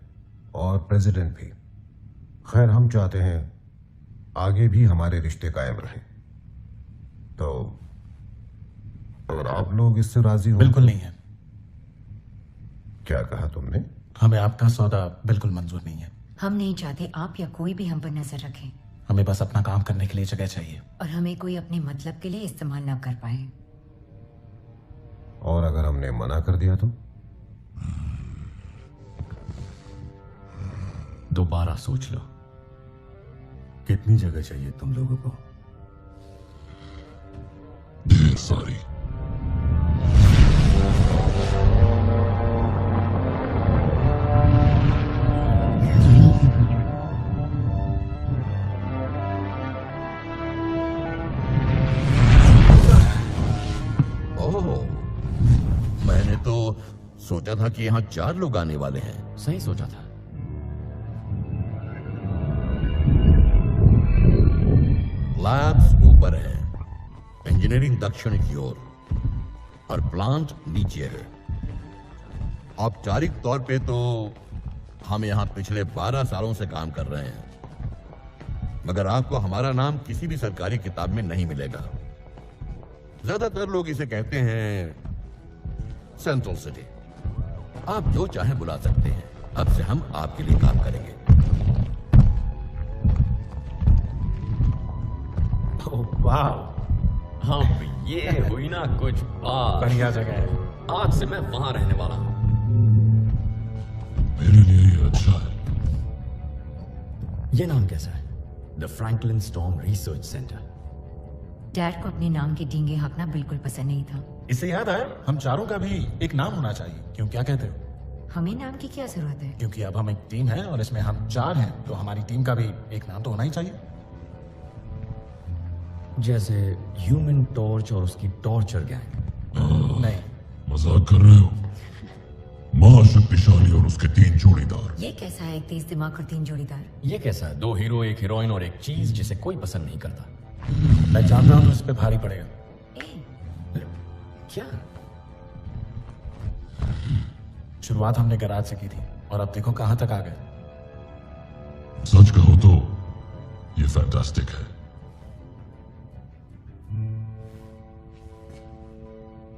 और प्रेसिडेंट भी। खैर, हम चाहते हैं आगे भी हमारे रिश्ते कायम रहें। तो अगर आप लोग इससे राजी हो। बिल्कुल नहीं है। क्या कहा तुमने? हमें आपका सौदा बिल्कुल मंजूर नहीं है। हम नहीं चाहते आप या कोई भी हम पर नजर रखे। हमें बस अपना काम करने के लिए जगह चाहिए और हमें कोई अपने मतलब के लिए इस्तेमाल ना कर पाए। और अगर हमने मना कर दिया तो? दोबारा सोच लो। कितनी जगह चाहिए तुम लोगों को? ढेर सारी। मैंने तो सोचा था कि यहाँ 4 लोग आने वाले हैं। सही सोचा था। लैब्स ऊपर है, इंजीनियरिंग दक्षिण की ओर और प्लांट नीचे है। औपचारिक तौर पे तो हम यहाँ पिछले 12 सालों से काम कर रहे हैं, मगर आपको हमारा नाम किसी भी सरकारी किताब में नहीं मिलेगा। ज्यादातर लोग इसे कहते हैं सेंट्रल सिटी। आप जो चाहे बुला सकते हैं। अब से हम आपके लिए काम करेंगे। वाह, अब ये हुई ना कुछ बात। बढ़िया जगह है। आज से मैं वहां रहने वाला हूं। मेरे लिए ये अच्छा है। ये नाम कैसा है? The Franklin storm research centre. Dad को अपने नाम के डींगे हाँकना बिल्कुल पसंद नहीं था। इससे याद आया, हम चारों का भी एक नाम होना चाहिए। क्यों, क्या कहते हो? हमें नाम की क्या जरूरत है? क्योंकि अब हम एक टीम है और इसमें हम 4 हैं, तो हमारी टीम का भी एक नाम तो होना ही चाहिए। जैसे ह्यूमन टॉर्च और उसकी टॉर्चर गैंग। नहीं, मजाक कर रहे हो? महाशक्तिशाली और उसके 3 जोड़ीदार। ये कैसा है, एक तेज दिमाग और 3 जोड़ीदार? ये कैसा है, 2 हीरो, 1 हीरोइन और एक चीज जिसे कोई पसंद नहीं करता। मैं जानता हूं तो इस पे भारी पड़ेगा। क्या? शुरुआत हमने गैराज से की थी और अब देखो कहां तक आ गए। सच कहो तो ये फैंटास्टिक है।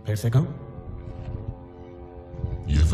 फिर से कहूं? ये